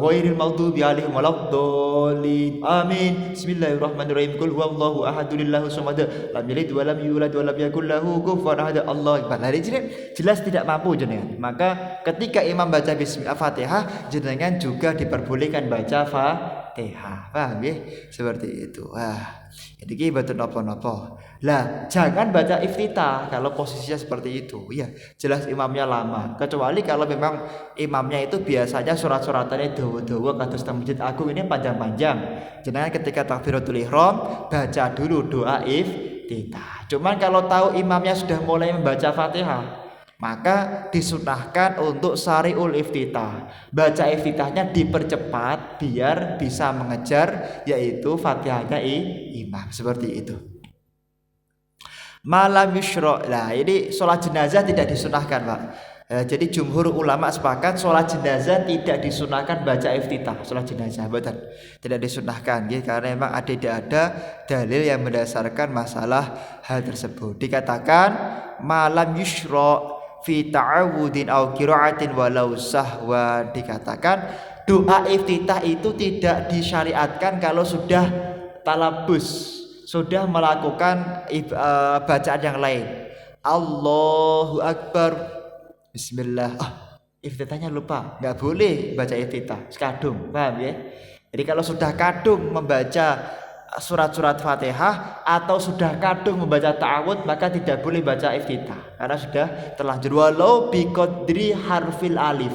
ghairil maghdubi 'alaihim waladdallin. Amin. Bismillahirrahmanirrahim. Qul huwallahu ahadulillahu samad. Lam yalid wa lam yulad wa lam yakul lahu kufuwan ahad. Allahu akbar. Hari jelas tidak mampu jenengan. Maka ketika imam baca Fatihah, jenengan juga diperbolehkan baca Fatihah. Paham ya? Seperti itu. Wah, jadi betul napa-napa. Lah, jangan baca iftitah kalau posisinya seperti itu. Ya, jelas imamnya lama. Kecuali kalau memang imamnya itu biasanya surat-suratannya dawa-dawa kados teng Masjid Agung ini panjang-panjang. Jenengan ketika takbiratul ihram baca dulu doa iftitah. Cuman kalau tahu imamnya sudah mulai membaca Fatihah, maka disunahkan untuk sariul iftitah. Baca iftitahnya dipercepat biar bisa mengejar yaitu Fatihahnya imam. Seperti itu. Malam yusyra'. Nah, ini sholat jenazah tidak disunahkan, Pak. Jadi jumhur ulama sepakat sholat jenazah tidak disunahkan baca iftitah. Sholat jenazah betul tidak disunahkan ya, karena memang tidak ada dalil yang mendasarkan masalah hal tersebut. Dikatakan malam yusyra' fi ta'awudin aw qira'atin walau sahwa. Dikatakan doa iftitah itu tidak disyariatkan kalau sudah talabus, sudah melakukan bacaan yang lain. Allahu Akbar, Bismillah. Iftitahnya lupa, nggak boleh baca iftitah. Kadung, paham ya? Jadi kalau sudah kadung membaca surat-surat Fatihah atau sudah kadung membaca ta'awud, maka tidak boleh baca iftitah karena sudah terlanjur. Walau biqadri harfil alif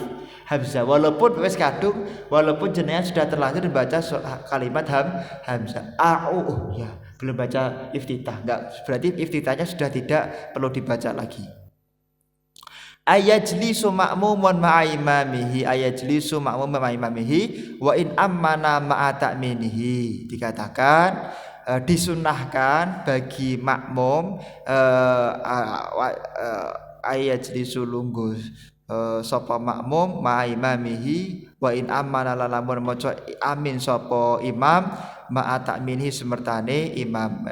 hamzah, walaupun wis kadung, walaupun jenengan sudah terlanjur membaca kalimat hamzah. Ya, belum baca iftitah, enggak, berarti iftitahnya sudah tidak perlu dibaca lagi. Ayajlisu ma'mumun ma'a imamihi, ayajlisu ma'mumun ma'a imamihi wa in ammana ma'a ta'minihi. Dikatakan disunahkan bagi makmum ayajlisu lungguh sapa makmum ma imamihi wa in amana lamun maca amin sapa imam ma ta'minihi semertane imam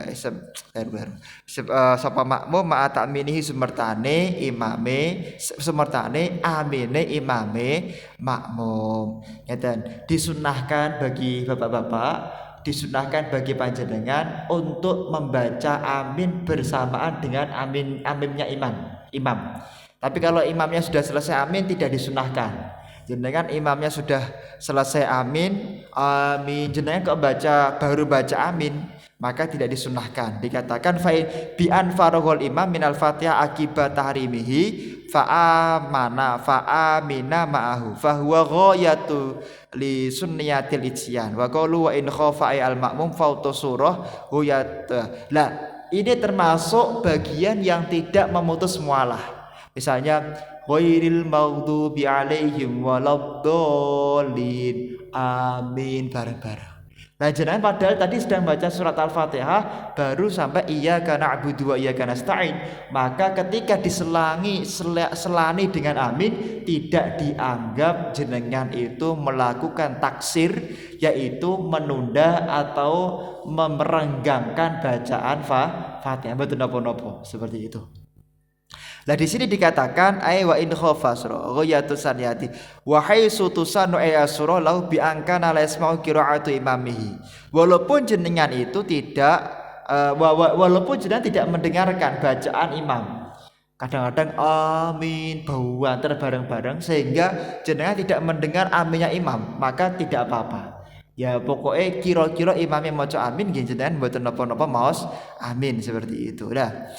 sapa makmum ma ta'minihi semertane imame semertane amine imame makmum. Ngeten disunahkan bagi bapak-bapak, disunahkan bagi panjenengan untuk membaca amin bersamaan dengan aminnya imam. Tapi kalau imamnya sudah selesai amin tidak disunahkan. Jenengan imamnya sudah selesai amin, jenengan kok baru baca amin, maka tidak disunahkan. Dikatakan bi an farahul imam minal fatihah akibat tahrimihi fa amina ma'ahu fa huwa ghayatu li sunniyatil ijyan wa qalu wa in khafa al makmum fautu surah ghayat. Lah ini termasuk bagian yang tidak memutus mualah. Misalnya ghairil maghdubi alaihim waladdallin amin bareng-bareng. Nah jenengan padahal tadi sedang baca surat Al-Fatihah baru sampai iyyaka na'budu wa iyyaka nasta'in, maka ketika selani dengan amin tidak dianggap jenengan itu melakukan taksir, yaitu menunda atau merenggangkan bacaan Fatihah. Betul napa-napa seperti itu. Nah di sini dikatakan ay wa in khafa ghayatu saniyati wa haitsu tusanu ayasura lahu bi angkana la yasma'u qira'atu imamihi. Walaupun jenengan itu tidak walaupun jenengan tidak mendengarkan bacaan imam. Kadang-kadang amin bauan terbareng-bareng sehingga jenengan tidak mendengar aminnya imam, maka tidak apa-apa. Ya pokoknya kira-kira imamnya maca amin nggih jenengan mboten napa-napa maos amin seperti itu. Nah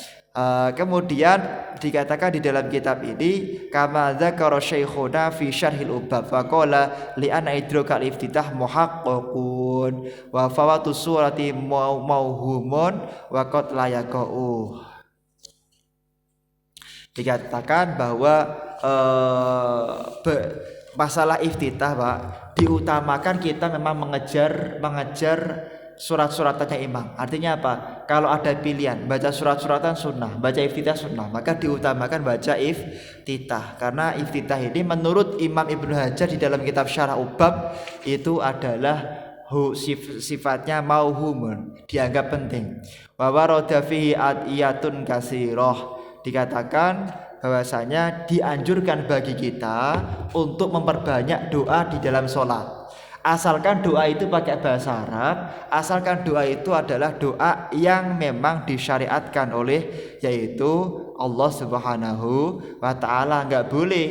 kemudian dikatakan di dalam kitab ini kama dzakara syekhuna fi syarhil ubab wa qala li anna idrakal iftitah muhaqqaqun wa fawatu surati mauhumun wa qad la yaqau. Dikatakan bahwa masalah iftitah Pak diutamakan kita memang mengejar surat-suratannya imam. Artinya apa? Kalau ada pilihan baca surat-suratan sunnah, baca iftitah sunnah, maka diutamakan baca iftitah. Karena iftitah ini menurut Imam Ibnu Hajar di dalam kitab Syarah Ubab itu adalah sifatnya mauhumun, dianggap penting. Wa warada fihi adiyatun katsirah. Dikatakan bahwasanya dianjurkan bagi kita untuk memperbanyak doa di dalam sholat. Asalkan doa itu pakai bahasa Arab, asalkan doa itu adalah doa yang memang disyariatkan oleh yaitu Allah Subhanahu wa taala. Enggak boleh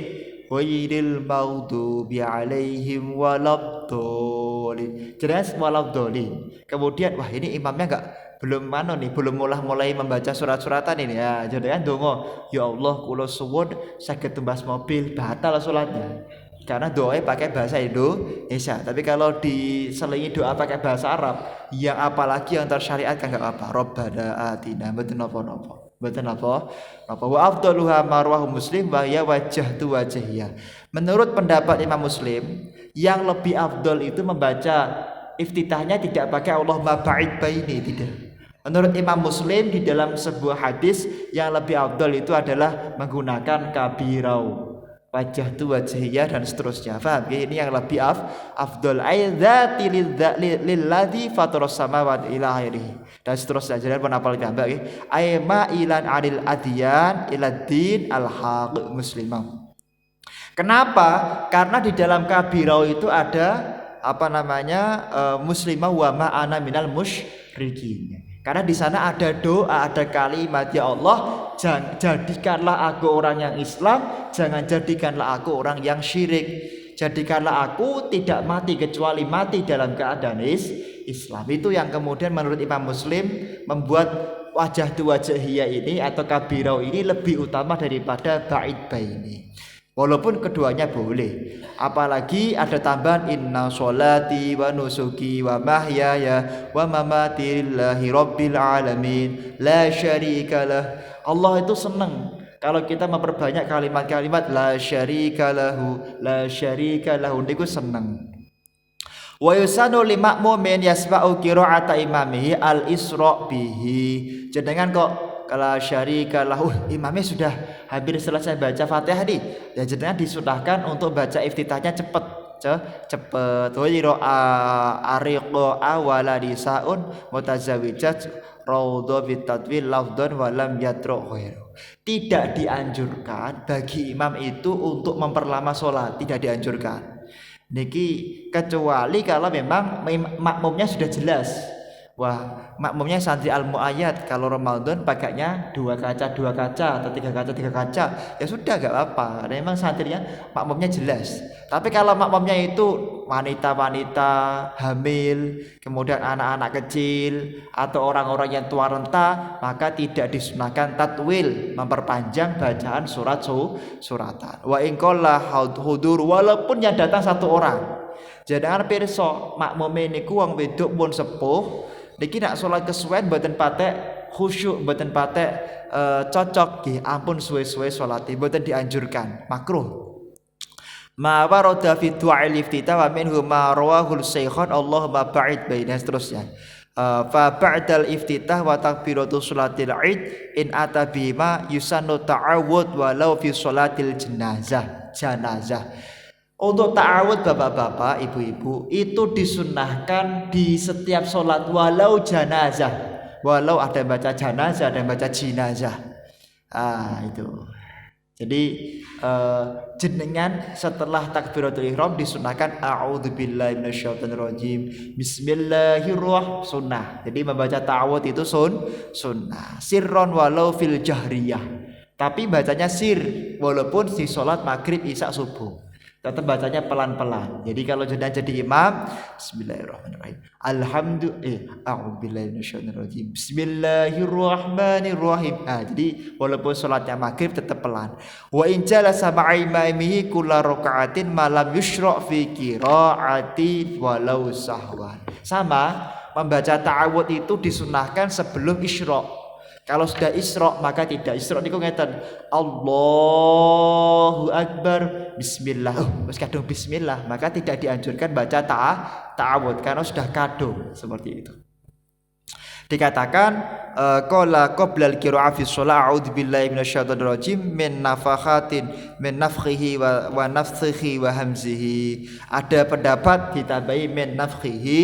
ghairil maghdubi alaihim waladdallin. Jelas waladdallin. Kemudian wah ini imamnya belum mulai membaca surat-suratan ini ya. Jadi kan dongo, ya Allah kula suwun saged tumbas mobil batal salatnya. Karena doanya pakai bahasa Indonesia. Tapi kalau diselingi doa pakai bahasa Arab, yang apalagi yang tersyariatkan enggak apa. Rabbana atina mboten napa-napa. Mboten napa. Wa afdaluha marwahu Muslim wa ya wajhatu wajhiya. Menurut pendapat Imam Muslim, yang lebih afdal itu membaca iftitahnya tidak pakai Allahumma ba'id baini, tidak. Menurut Imam Muslim di dalam sebuah hadis yang lebih afdal itu adalah menggunakan kabirau, wajah tu wajhiyah dan seterusnya. Faham ya? Ini yang lebih afdal aidzati lilladzi fataras samawati ila akhirih dan seterusnya. Jadi penapal gambar ya ay ma'ilan 'anil adyan ila din al-haq muslimah. Kenapa? Karena di dalam kabirau itu ada muslimah wa ma'ana minal musyrikin. Karena di sana ada doa, ada kalimat, ya Allah, jadikanlah aku orang yang Islam, jangan jadikanlah aku orang yang syirik. Jadikanlah aku tidak mati kecuali mati dalam keadaan Islam. Itu yang kemudian menurut Imam Muslim membuat wajah tu wajhiyah ini atau kabirau ini lebih utama daripada ba'id baini. Walaupun keduanya boleh. Apalagi ada tambahan inna sholati wa nusuki wa mahyaya wa mamati lillahi rabbil alamin la syarikalah. Allah itu senang kalau kita memperbanyak kalimat-kalimat la syarikalahu niku senang. Wa yusanu limakmumin yasma'u qira'ata imamihi al-isra bihi. Jenengan kok kala syarika lahu. Imamnya sudah hampir selesai baca Fatihah nih. Ya jenengan disunahkan untuk baca iftitahnya cepet. Wa yira ariqo awala disaun mutazawijat raudha bitatwil lafdhan wa lam yatru khairu. Tidak dianjurkan bagi imam itu untuk memperlama sholat, tidak dianjurkan. Niki kecuali kalau memang makmumnya sudah jelas. Wah, makmumnya santri al-muayyad, kalau Ramadan pakainya 2 kaca atau 3 kaca, ya sudah gak apa-apa. Karena memang santrinya makmumnya jelas. Tapi kalau makmumnya itu wanita-wanita hamil, kemudian anak-anak kecil atau orang-orang yang tua renta, maka tidak disunahkan tatwil, memperpanjang bacaan suratan. Wa in qalla hudur, walaupun yang datang 1 orang. Jangan pirsa makmume niku wong wedok pun sepuh, niki nak salat kesuwen mboten patek khusyuk, mboten patek cocok nggih, ampun suwe-suwe salate, mboten dianjurkan, makruh. Ma warada fi du'ail iftitah wa minhu ma rawahul syaikhan Allahumma ba'id baina, seterusnya. Fa ba'dal iftitah wa takbiratu sholatil id in ata bima yusannu ta'awud walau fi sholatil janazah. Untuk ta'awud bapak-bapak, ibu-ibu, itu disunahkan di setiap sholat walau janazah. Walau ada yang baca janazah, ada yang baca jinazah. Itu. Jadi jenengan setelah takbiratul ihram disunahkan a'udzubillahi minasyaitonirrajim, bismillahirrahmanirrahim, sunnah. Jadi membaca ta'awud itu sunnah. Sirron walau fil jahriyah. Tapi bacanya sir walaupun di sholat maghrib, isya, subuh. Tetap bacanya pelan-pelan. Jadi kalau jadi imam, bismillahirrahmanirrahim. A'udzubillahi minasyaitonirrajim. Bismillahirrahmanirrahim. Jadi walaupun salatnya maghrib tetap pelan. Wa in jalasa ma'a imamihi kulla raka'atin ma lam yushra' fi qira'ati walau sahwan. Sama, membaca ta'awud itu disunahkan sebelum isra'. Kalau sudah isra' maka tidak. Isra' niku ngeten, Allahu Akbar, bismillah. Wis kadung bismillah, maka tidak dianjurkan baca ta'awud karena sudah kadung seperti itu. Dikatakan qala qabla al-qira'ah fi shalah a'udzubillahi minasyaitonir rajim min nafakhatin min nafkhihi wa nafthihi wa hamzihi. Ada pendapat ditambahi min nafkhihi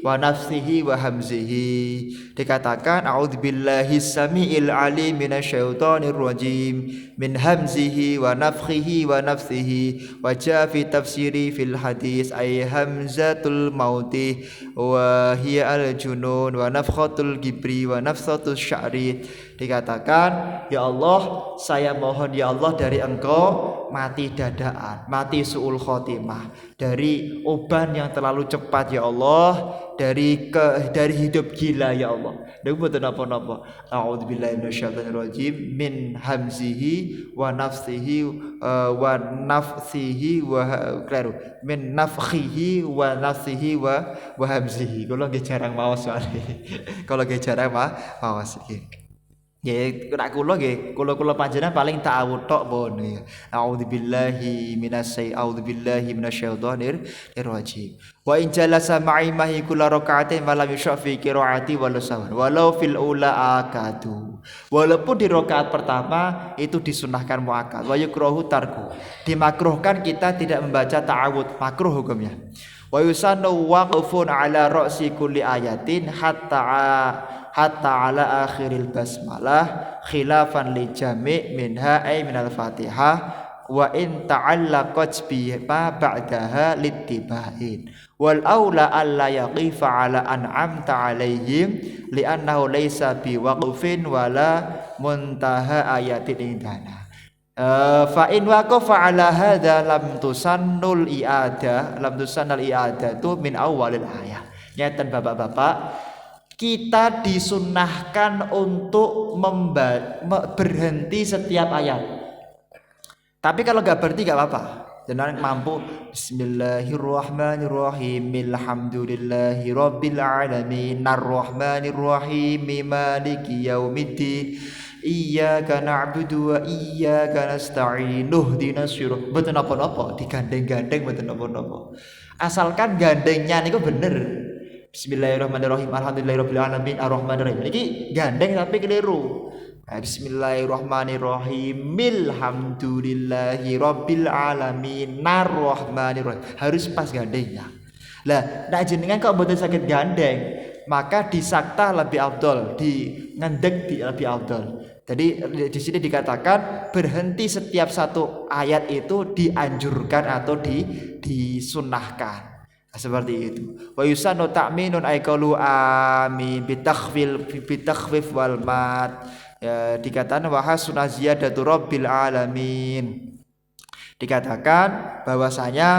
wa nafthihi wa hamzihi. Dikatakan a'udzubillahi samiil alim minasyaitonir rajim min hamzihi wa nafthihi wa nafthihi wa jaa fi tafsiri fil hadis ay hamzatul mauti wa hiya al-junun wa nafkhatul gibri wa nafsatus sya'ri. Dikatakan, ya Allah, saya mohon ya Allah dari Engkau mati dadaan, mati su'ul khotimah, dari uban yang terlalu cepat ya Allah, dari hidup gila ya Allah. Niku mboten napa-napa. A'udzubillahi minasyaitonirrajim min hamzihi wa nafsihi wa nafthihi wa kleru. Min nafkhihi wa nafsihi wa hamzihi. Kula nggih jarang maos soalé. Kalau nggih jarang maos iki. Nggih, nek kula nggih, kula panjenengan paling ta'awud tok pun nggih. A'udzubillahi minasyaitonir rajim. Wa in jalasa ma'i mahi kula raka'atin wa lam yusha fi qira'ati walau fil ula akadu. Walaupun di rakaat pertama itu disunahkan muakkad, wa yukrahu tarku. Dimakruhkan kita tidak membaca ta'awud, makruh hukumnya. Wa yusannu waqfun ala ra'si kulli ayatin hatta ala akhiril basmalah khilafan li jami' minha ay minal fatihah wa in ta'allaqat bi ma ba'daha littiba'in wal aula alla yaqifa ala an'amta alaihim li'annahu laysa bi waqfin wala muntaha ayatin indana. Fa in waqafa ala hadza lam tusannul i'adah tu min awalil ayah. Nyata bapak-bapak, kita disunahkan untuk berhenti setiap ayat. Tapi kalau nggak berhenti nggak apa-apa. Jangan mampu Bismillahirrahmanirrahim alhamdulillahi rabbil alamin arrahmanirrahim maliki yaumiddin iyyaka na'budu wa iyyaka nasta'in ihdinas siratal mustaqim. Mboten napa-napa digandeng-gandeng, mboten napa-napa. Asalkan gandengnya niku bener. Bismillahirrahmanirrahim alhamdulillahirabbil alamin arrahmanirrahim. Iki gandeng tapi keliru. Bismillahirrahmanirrahim. Alhamdulillahi rabbil alamin. Narrahmanirrahim. Harus pas gandengnya. Lah, nek jenengan kok mboten saged gandeng, maka disakta lebih afdol, di ngendek lebih afdol. Jadi di sini dikatakan berhenti setiap satu ayat itu dianjurkan atau disunahkan. Nah, seperti itu. Wa yusanu ta'minun ay qalu amin bitakhfif wal mat. Ya, dikatakan wa hasunah ziyadatu rabbil alamin. Dikatakan bahwasanya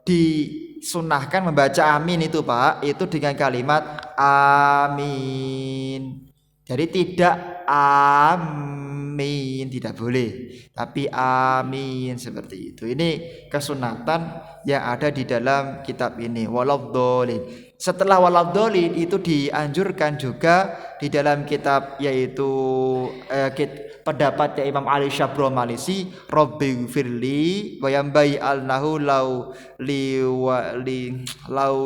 disunahkan membaca amin itu Pak, itu dengan kalimat amin. Jadi tidak amin, tidak boleh, tapi amin seperti itu. Ini kesunatan yang ada di dalam kitab ini. Waladhdallin. Setelah waladhdallin itu dianjurkan juga di dalam kitab yaitu pendapatnya Imam Ali Syabro Malisi, Rabbighfirli wa yambai alnahu lau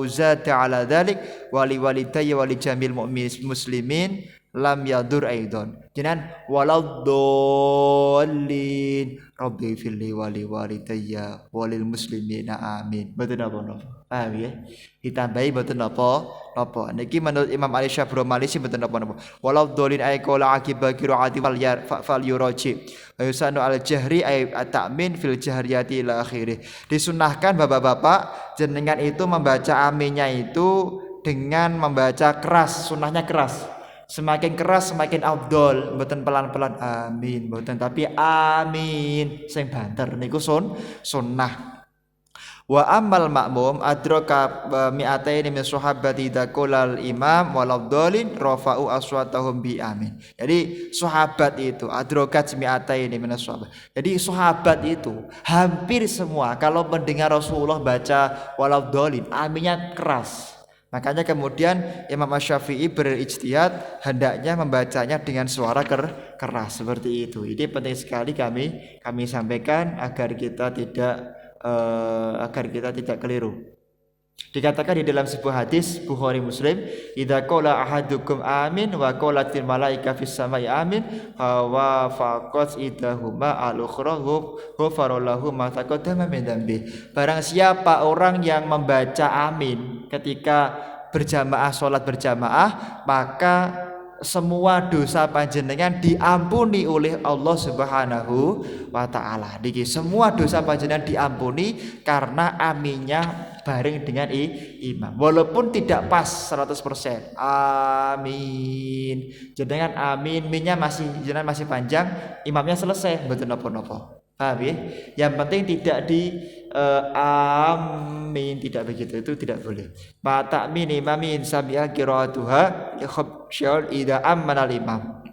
zata ala dzalik wali walidayya wali jamil muslimin lam yadur aidon. Jenengan waladhdallin Rabbighfirli wali walidayya walil muslimina amin. Mboten napa-napa. Paham ya? Ditambahi mboten napa-napa. Niki menurut Imam Ali Syabro Malisi mboten napa-napa. Waladhdallin ay qala akiba qiraati fal yuraji. Wa yusanu al jahri ay at-ta'min fil jahriyati ila akhirih. Disunahkan Bapak-bapak jenengan itu membaca aminnya itu dengan membaca keras, sunahnya keras. Semakin keras semakin afdol, mboten pelan-pelan amin, mboten tapi amin sing banter niku sunnah. Wa amal makmum adraka mi'ataini min sahabati daqulal imam waladhdallin rafa'u aswatahum bi amin. Jadi sahabat itu adrakat mi'ataini min sahabat. Jadi sahabat itu hampir semua kalau mendengar Rasulullah baca waladhdallin aminnya keras. Makanya kemudian Imam Asy-Syafi'i berijtihad hendaknya membacanya dengan suara keras seperti itu. Ini penting sekali kami sampaikan agar kita tidak keliru. Dikatakan di dalam sebuah hadis Bukhari Muslim, idza qala ahadukum amin wa qalatil malaika fis samai amin wa faqat idahuma al-ukhra ghafara lahu ma taqaddama min dzambi. Barang siapa orang yang membaca amin ketika salat berjamaah, maka semua dosa panjenengan diampuni oleh Allah Subhanahu wa taala. Niki semua dosa panjenengan diampuni karena aminnya bareng dengan imam. Walaupun tidak pas 100%. Amin. Jenengan amin, minnya jenengan masih panjang, imamnya selesai, mboten napa-napa. Paham ya? Yang penting tidak amin, tidak begitu, itu tidak boleh. Mata min imamin sami'a qiraatuha yakhshal idza amana al-imam.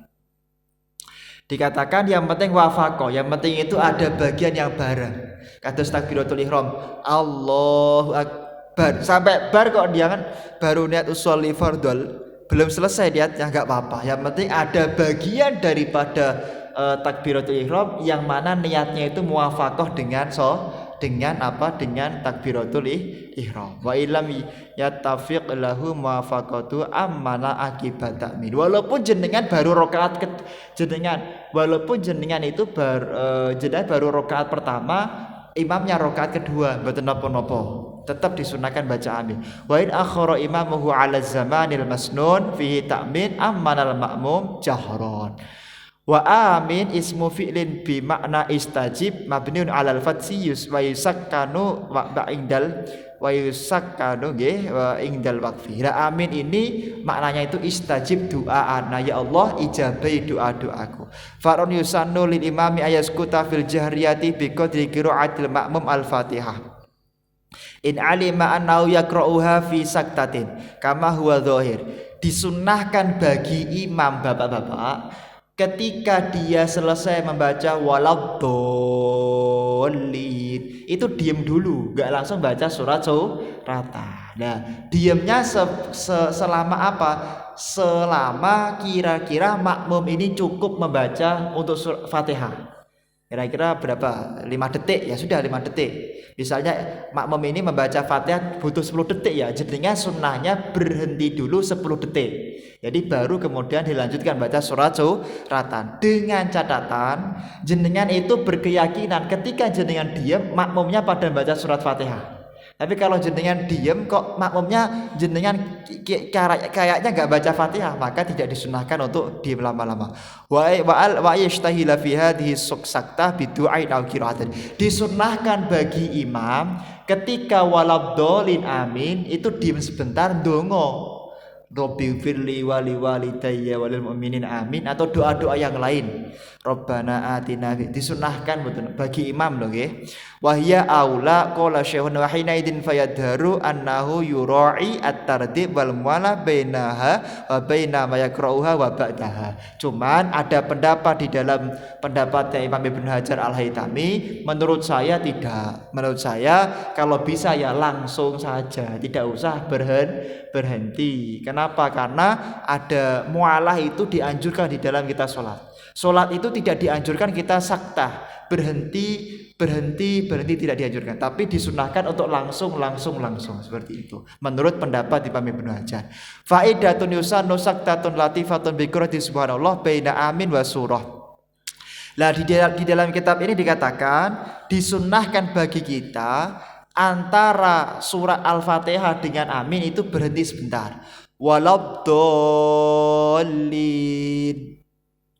Dikatakan yang penting wafaqah, yang penting itu ada bagian yang bareng. Kados takbiratul ihram, Allahu akbar. Sampai bar kok dia kan baru niat usolli fardhol, belum selesai niatnya enggak apa-apa. Yang penting ada bagian daripada takbiratul ihram yang mana niatnya itu muwafaqah dengan takbiratul ihram. Wa illam yattafiq lahu muwafaqatu ammana akibat takmin. Walaupun jenengan itu baru rakaat pertama, imamnya rakaat kedua, mboten napa-napa. Tetap disunahkan baca amin. Wa in akhara imamuhu 'ala zamanil masnun fihi ta'min ammanal ma'mum jahran. Wa amin ismu fi'lin bi makna istajib mabniun 'alal fathi wa yusakkanu wa indal waqfi. Amin ini maknanya itu istajib doa ana, ya Allah ijabai doa-doaku. Farun yusannu lil imami ayaskuta fil jahriyati bi qadri qiraatil ma'mum al-Fatihah. In alima annahu yaqra'uha fi saktatin kama huwa dhahir. Disunnahkan bagi imam bapak-bapak ketika dia selesai membaca waladhdallin itu diam dulu, enggak langsung baca surat surata. Nah, diamnya selama apa? Selama kira-kira makmum ini cukup membaca untuk Fatihah. Kira-kira berapa? 5 detik, ya sudah 5 detik. Misalnya makmum ini membaca Fatihah butuh 10 detik ya, jadinya sunnahnya berhenti dulu 10 detik. Jadi baru kemudian dilanjutkan baca suratan dengan catatan jenengan itu berkeyakinan ketika jenengan diam makmumnya pada baca surat Fatihah. Tapi kalau jenengan diam kok makmumnya jenengan kayaknya nggak baca Fatihah, maka tidak disunahkan untuk diam lama-lama. Wa yashtahila fi hadhihi saktah bidu'ain aw qiraatin. Disunahkan bagi imam ketika waladhdallin amin itu diam sebentar ndonga. Rabbi firli wali walidayya walil mu'minin amin, atau doa-doa yang lain. Rabbana atina, disunahkan betul bagi imam loh nggih. Wa hiya aula qala syekhun wa hina idin fayadharu annahu yura'i at-tardib wal muwala bainaha wa baina ma yakrauha wa ba'daha. Cuman ada pendapat di dalam pendapatnya Imam Ibnu Hajar Al-Haytami, menurut saya tidak. Menurut saya kalau bisa ya langsung saja, tidak usah berhenti. Kenapa? Karena ada mualah itu dianjurkan di dalam kita sholat. Sholat itu tidak dianjurkan kita saktah, berhenti tidak dianjurkan, tapi disunahkan untuk langsung seperti itu. Menurut pendapat Imam Ibnu Hajar. Faidatun yusannu saktatun latifatun bi qira'ati subhanallah baina amin wa surah. Lah di dalam kitab ini dikatakan disunahkan bagi kita antara surat Al-Fatihah dengan amin itu berhenti sebentar. Walabdallin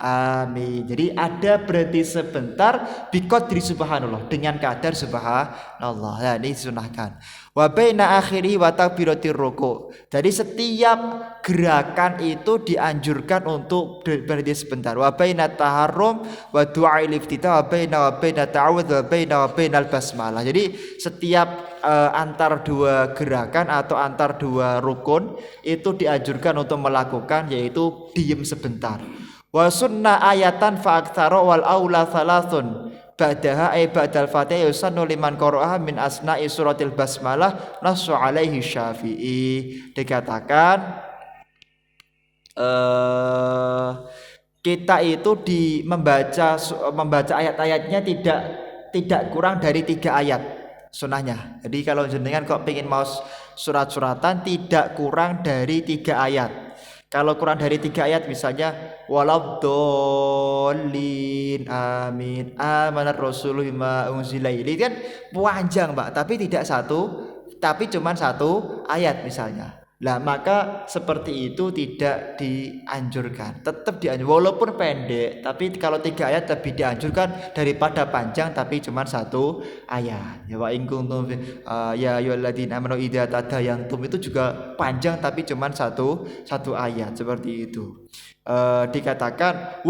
amin. Jadi ada berhenti sebentar biqadri subhanallah, dengan kadar subhanallah. Nah, ini disunahkan. Wa baina akhiri wa takbiratir ruku'. Jadi setiap gerakan itu dianjurkan untuk berhenti sebentar. Wa baina taharrum wa du'ail iftitah wa baina ta'awudz wa bainal basmalah. Jadi setiap antar dua gerakan atau antar dua rukun itu dianjurkan untuk melakukan, yaitu diem sebentar. Wa sunnah ayatan fa aktsara wal aula thalathun ba'daha ay ba'dal fatihah yusannu liman qara'aha min asna'i suratil basmalah nasu alaihi Syafi'i. Dikatakan kita itu membaca ayat-ayatnya tidak kurang dari 3 ayat sunahnya. Jadi kalau jenengan kok pengen mau surat-suratan tidak kurang dari 3 ayat. Kalau kurang dari 3 ayat misalnya waladhdallin amin amanar rasulu bima unzila ilaihi, kan panjang Pak, tapi cuma satu ayat misalnya. Lah maka seperti itu tidak dianjurkan. Tetap dianjurkan walaupun pendek, tapi kalau 3 ayat lebih dianjurkan daripada panjang tapi cuma 1 ayat. Ya wa in kuntum ya ayyuhalladzina amanu idza tadayantum itu juga panjang tapi cuma satu ayat, seperti itu. Dikatakan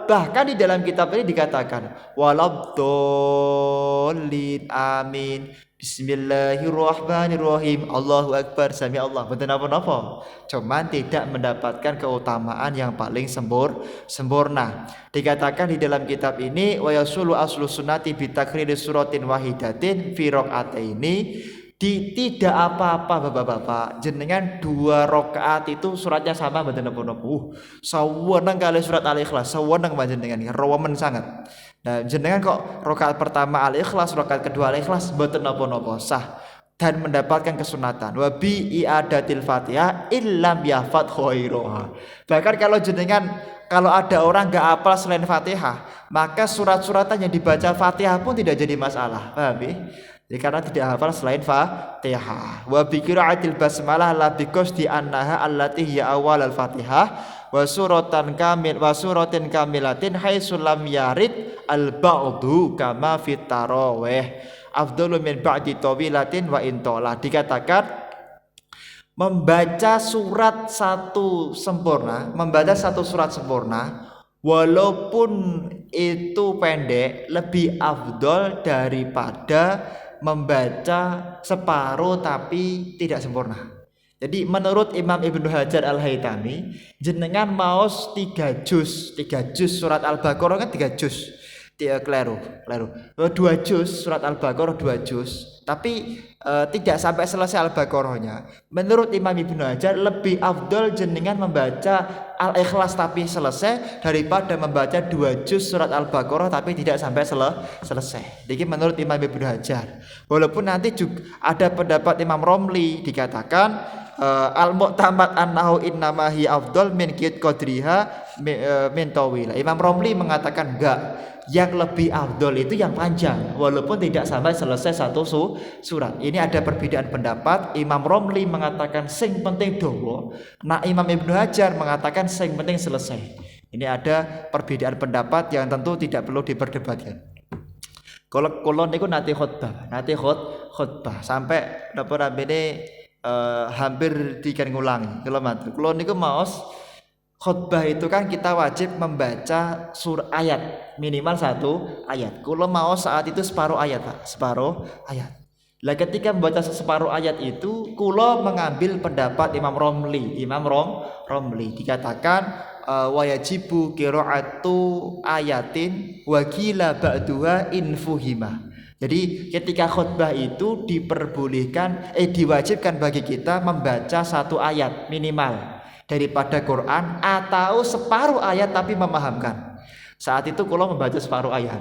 bahkan di dalam kitab ini dikatakan waladhdallin amin bismillahirrahmanirrahim Allahu akbar sami Allah, betul apa-apa, cuman tidak mendapatkan keutamaan yang paling sempurna. Dikatakan di dalam kitab ini wa yasulu aslu sunnati bi takriri suratin wahidatin fi raq'ataini. Tidak apa-apa bapak-bapak jenengan 2 rakaat itu suratnya sama mboten napa-napa. Saweneng kali surat Al-Ikhlas, saweneng panjenengan rewemen sangat. Nah, jenengan kok rakaat pertama Al-Ikhlas, rakaat kedua Al-Ikhlas mboten napa-napa, sah dan mendapatkan kesunatan. Wa bi i'adatil Fatihah illam yafat khairuha. Bahkan kalau ada orang enggak hafal selain Fatihah, maka surat-suratan yang dibaca Fatihah pun tidak jadi masalah. Paham ya? Jadi karena tidak hafal selain Fatihah. Wa bi qira'atil basmalah la bi qasdi annaha allati hiya awal al-Fatihah wa suratin kamilatin haitsu lam yarid al-ba'du kama fit tarawih afdalu min ba'di tawilatin wa intolah. Dikatakan membaca surat satu surat sempurna walaupun itu pendek lebih afdol daripada membaca separuh tapi tidak sempurna. Jadi menurut Imam Ibnu Hajar Al-Haytami, jenengan mau 3 juz surat Al-Baqarah kan 3 juz. Keliru. 2 juz surat Al-Baqarah 2 juz. Tapi tidak sampai selesai Al-Baqarahnya. Menurut Imam Ibnu Hajar lebih afdol jenengan membaca Al-Ikhlas tapi selesai daripada membaca 2 juz surat Al-Baqarah tapi tidak sampai selesai. Jadi menurut Imam Ibnu Hajar. Walaupun nanti juga ada pendapat Imam Romli, dikatakan al-mu'tamad annahu innama hi afdal min qid qadriha min tawila. Imam Romli mengatakan enggak, yang lebih afdol itu yang panjang walaupun tidak sampai selesai satu surat. Ini ada perbedaan pendapat. Imam Romli mengatakan sing penting dawa, nah Imam Ibnu Hajar mengatakan sing penting selesai. Ini ada perbedaan pendapat yang tentu tidak perlu diperdebatkan. Kalau kulon niku nate khutbah sampai napa ramene hampir tiga ngulangi. Kalau matur kulon niku maos khutbah itu kan kita wajib membaca ayat minimal 1 ayat. Kulo mau saat itu separuh ayat, Pak, separuh ayat. Lah ketika membaca separuh ayat itu, kulo mengambil pendapat Imam Romli dikatakan wajibu qiraatu ayatin wa qila ba'duha infuhima. Jadi ketika khutbah itu diwajibkan bagi kita membaca 1 ayat minimal daripada Quran atau separuh ayat tapi memahamkan. Saat itu kalau membaca separuh ayat.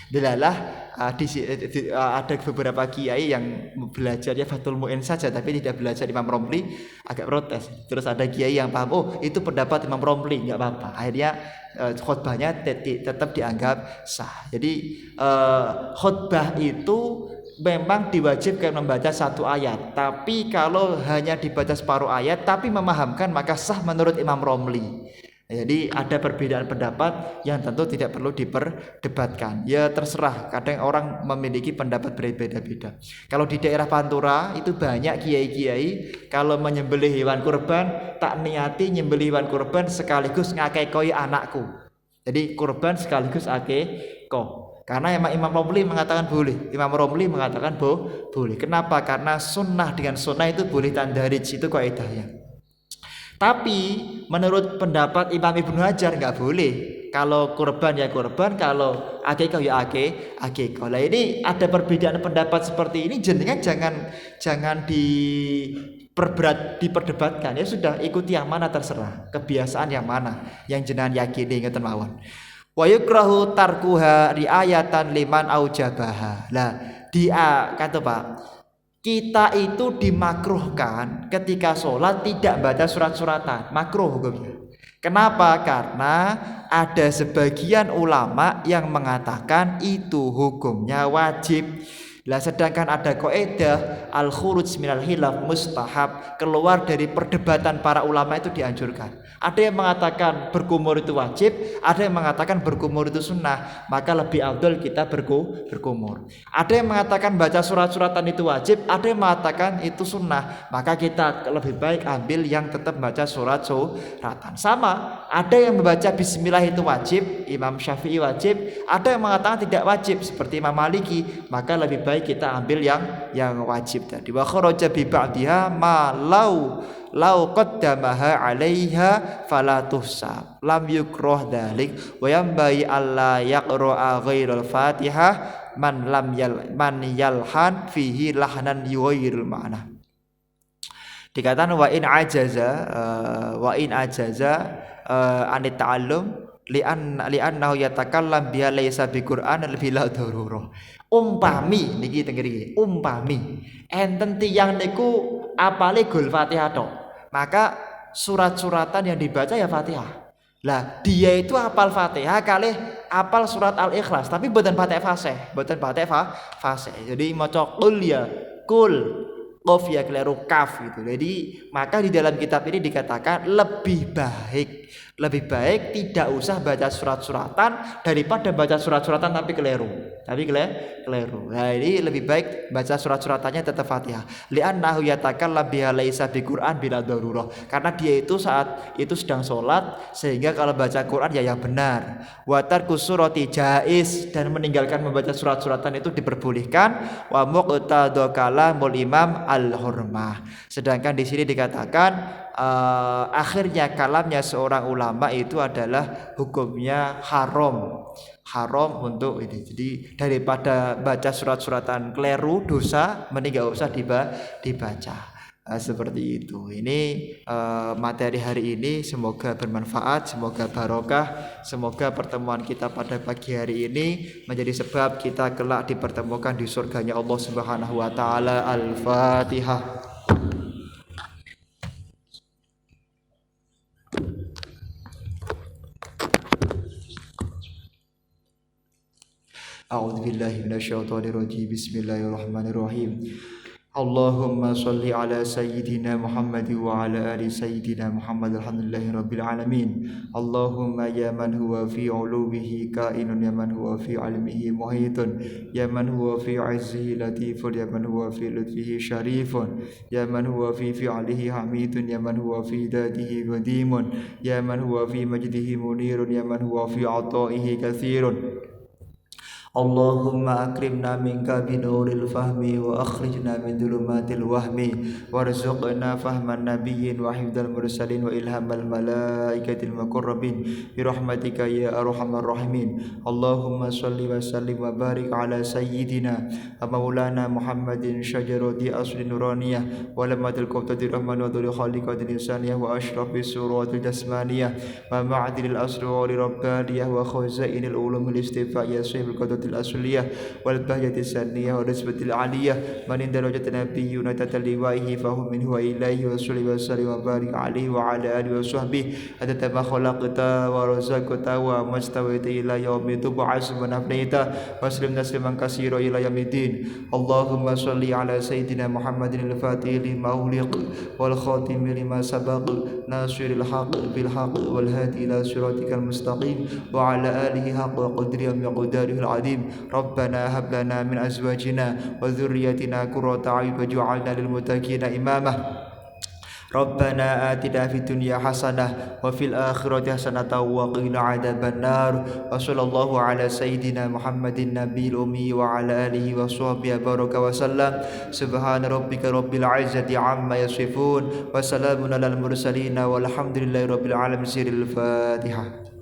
Delalah ada beberapa kiai yang belajarnya Fathul Mu'in saja tapi tidak belajar Imam Romli, agak protes. Terus ada kiai yang paham, oh itu pendapat Imam Romli, enggak apa-apa. Akhirnya khutbahnya tetap dianggap sah. Jadi khutbah itu memang diwajibkan membaca 1 ayat, tapi kalau hanya dibaca separuh ayat tapi memahamkan maka sah menurut Imam Romli. Jadi ada perbedaan pendapat yang tentu tidak perlu diperdebatkan. Ya terserah, kadang orang memiliki pendapat berbeda-beda. Kalau di daerah Pantura itu banyak kiai-kiai kalau menyembelih hewan kurban tak niati nyembelih hewan kurban sekaligus ngakekoi anakku. Jadi kurban sekaligus akeko. Karena Imam Romli mengatakan boleh. Imam Romli mengatakan boleh. Kenapa? Karena sunnah dengan sunnah itu boleh tandarij, itu kaidahnya. Tapi menurut pendapat Imam Ibnu Hajar nggak boleh. Kalau kurban ya kurban, kalau akikah ya akikah. Nah ini ada perbedaan pendapat seperti ini. Jenengan jangan diperdebatkan. Ya sudah, ikuti yang mana terserah. Kebiasaan yang mana yang jenengan yakini ngeten mawon. Wa yukrahu tarkuha riayatan liman aujabaha. Lah dia kata Pak, kita itu dimakruhkan ketika sholat tidak baca surat-suratan, makruh hukumnya. Kenapa? Karena ada sebagian ulama yang mengatakan itu hukumnya wajib. Lah sedangkan ada kaidah al-khuruj minal khilaf mustahab, keluar dari perdebatan para ulama itu dianjurkan. Ada yang mengatakan berkumur itu wajib, ada yang mengatakan berkumur itu sunnah, maka lebih afdal kita berkumur. Ada yang mengatakan baca surat-suratan itu wajib, ada yang mengatakan itu sunnah, maka kita lebih baik ambil yang tetap baca surat-suratan. Sama, ada yang membaca bismillah itu wajib, Imam Syafi'i wajib, ada yang mengatakan tidak wajib seperti Imam Maliki, maka lebih baik kita ambil yang wajib tadi. Wa kharaja bi ba'diha ma lau qaddamaha 'alaiha fala tuhsab lam yukrah dzalik wa yambai alla yaqra'a ghairal Fatihah man yalhan fihi lahnan yughayirul ma'na. Dikatakan wa in ajaza anit ta'allum li'annahu yatakallam biha laisa biqur'an bila darurah. Umpami niki teng mriki, umpami enten tiyang niku apale gol Fatihah tok, maka surat-suratan yang dibaca ya Fatihah. Lah dia itu hafal Fatihah kalih hafal surat Al-Ikhlas tapi mboten Fatihah fasih. Jadi maca qul ya kul, qaf ya keliru kaf gitu. Jadi maka di dalam kitab ini dikatakan lebih baik tidak usah baca surat-suratan daripada baca surat-suratan tapi keliru. Nah ini lebih baik baca surat-suratannya tetap Fatihah. Li'annahu yatakallam biha laisa biqur'an bila darurah. Karena dia itu saat itu sedang sholat sehingga kalau baca Quran ya yang benar. Wa tarku surati jaiz, dan meninggalkan membaca surat-suratan itu diperbolehkan. Wa muqtada kalamul imam al-hurmah. Sedangkan di sini dikatakan akhirnya kalamnya seorang ulama itu adalah hukumnya haram untuk ini. Jadi daripada baca surat-suratan keliru dosa, mending gak usah dibaca. Seperti itu. Ini materi hari ini semoga bermanfaat, semoga barokah, semoga pertemuan kita pada pagi hari ini menjadi sebab kita kelak dipertemukan di surganya Allah Subhanahu wa taala. Al-Fatihah. A'udzu billahi minasyaitonir rajim. Bismillahirrahmanirrahim. Allahumma shalli ala sayyidina Muhammad wa ala ali sayyidina Muhammad alhamdulillahi rabbil alamin. Allahumma ya man huwa fi ulubihi kainun, ya man huwa fi ilmihi muhitun, ya man huwa fi izzihi latifun, ya man huwa fi lutfihi syarifun, ya man huwa fi fi'lihi hamidun, ya man huwa fi datihi qadimun, ya man huwa fi majdihi munirun, ya man huwa fi ataihi katsirun. Allahumma akrimna minka binuril fahmi wa akhrijna min dhulumatil wahmi warzuqna fahman nabiyyin wa hifdzal mursalin wa ilhamal malaikatil muqarrabin bi rahmatika ya arhamar rahimin. Allahumma shalli wa sallim wa barik ala sayyidina maulana Muhammadin syajarati asli nuraniyah wa lamatil qawtatir rahman wa dhul khaliqatil insaniyah wa ashrafis suratil jasmaniyah wa ma'adilil asrari rabbaniyah wa khazainil ulumil istifa'iyah sahibul qadati الأصلية والبهجة السنية والرتبة العالية من عند درجة نبينا تتلوائه فهو منه وإليه وصلي وسلم وبارك عليه وعلى آله وصحبه عدد ما خلقت ورزقت وما استويت إلى يوم تبعث من أفنيت وسلم تسليما كثيرا إلى يوم الدين. اللهم صل على سيدنا محمد الفاتح لما أغلق والخاتم لما سبق ناصر الحق بالحق والهادي إلى صراطك المستقيم وعلى آله حق قدره ومقداره العظيم. Rabbana hab lana min azwajina wa dhurriyyatina qurrata a'yun waj'alna lil muttaqina imama. Rabbana atina fid dunya hasanah wa fil akhirati hasanah wa qina adzabannar. Wa sallallahu ala sayyidina Muhammadin nabiyil ummi wa ala alihi wa sahbihi baraka wa sallam. Subhana rabbika rabbil izzati amma yasifun wa salamun alal mursalin walhamdulillahi rabbil alamin. Siril Fatihah.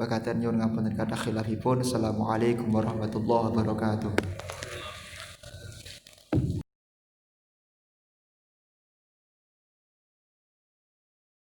Bakatan nyuwun ngapunten kathah khilafipun. Assalamualaikum warahmatullahi wabarakatuh.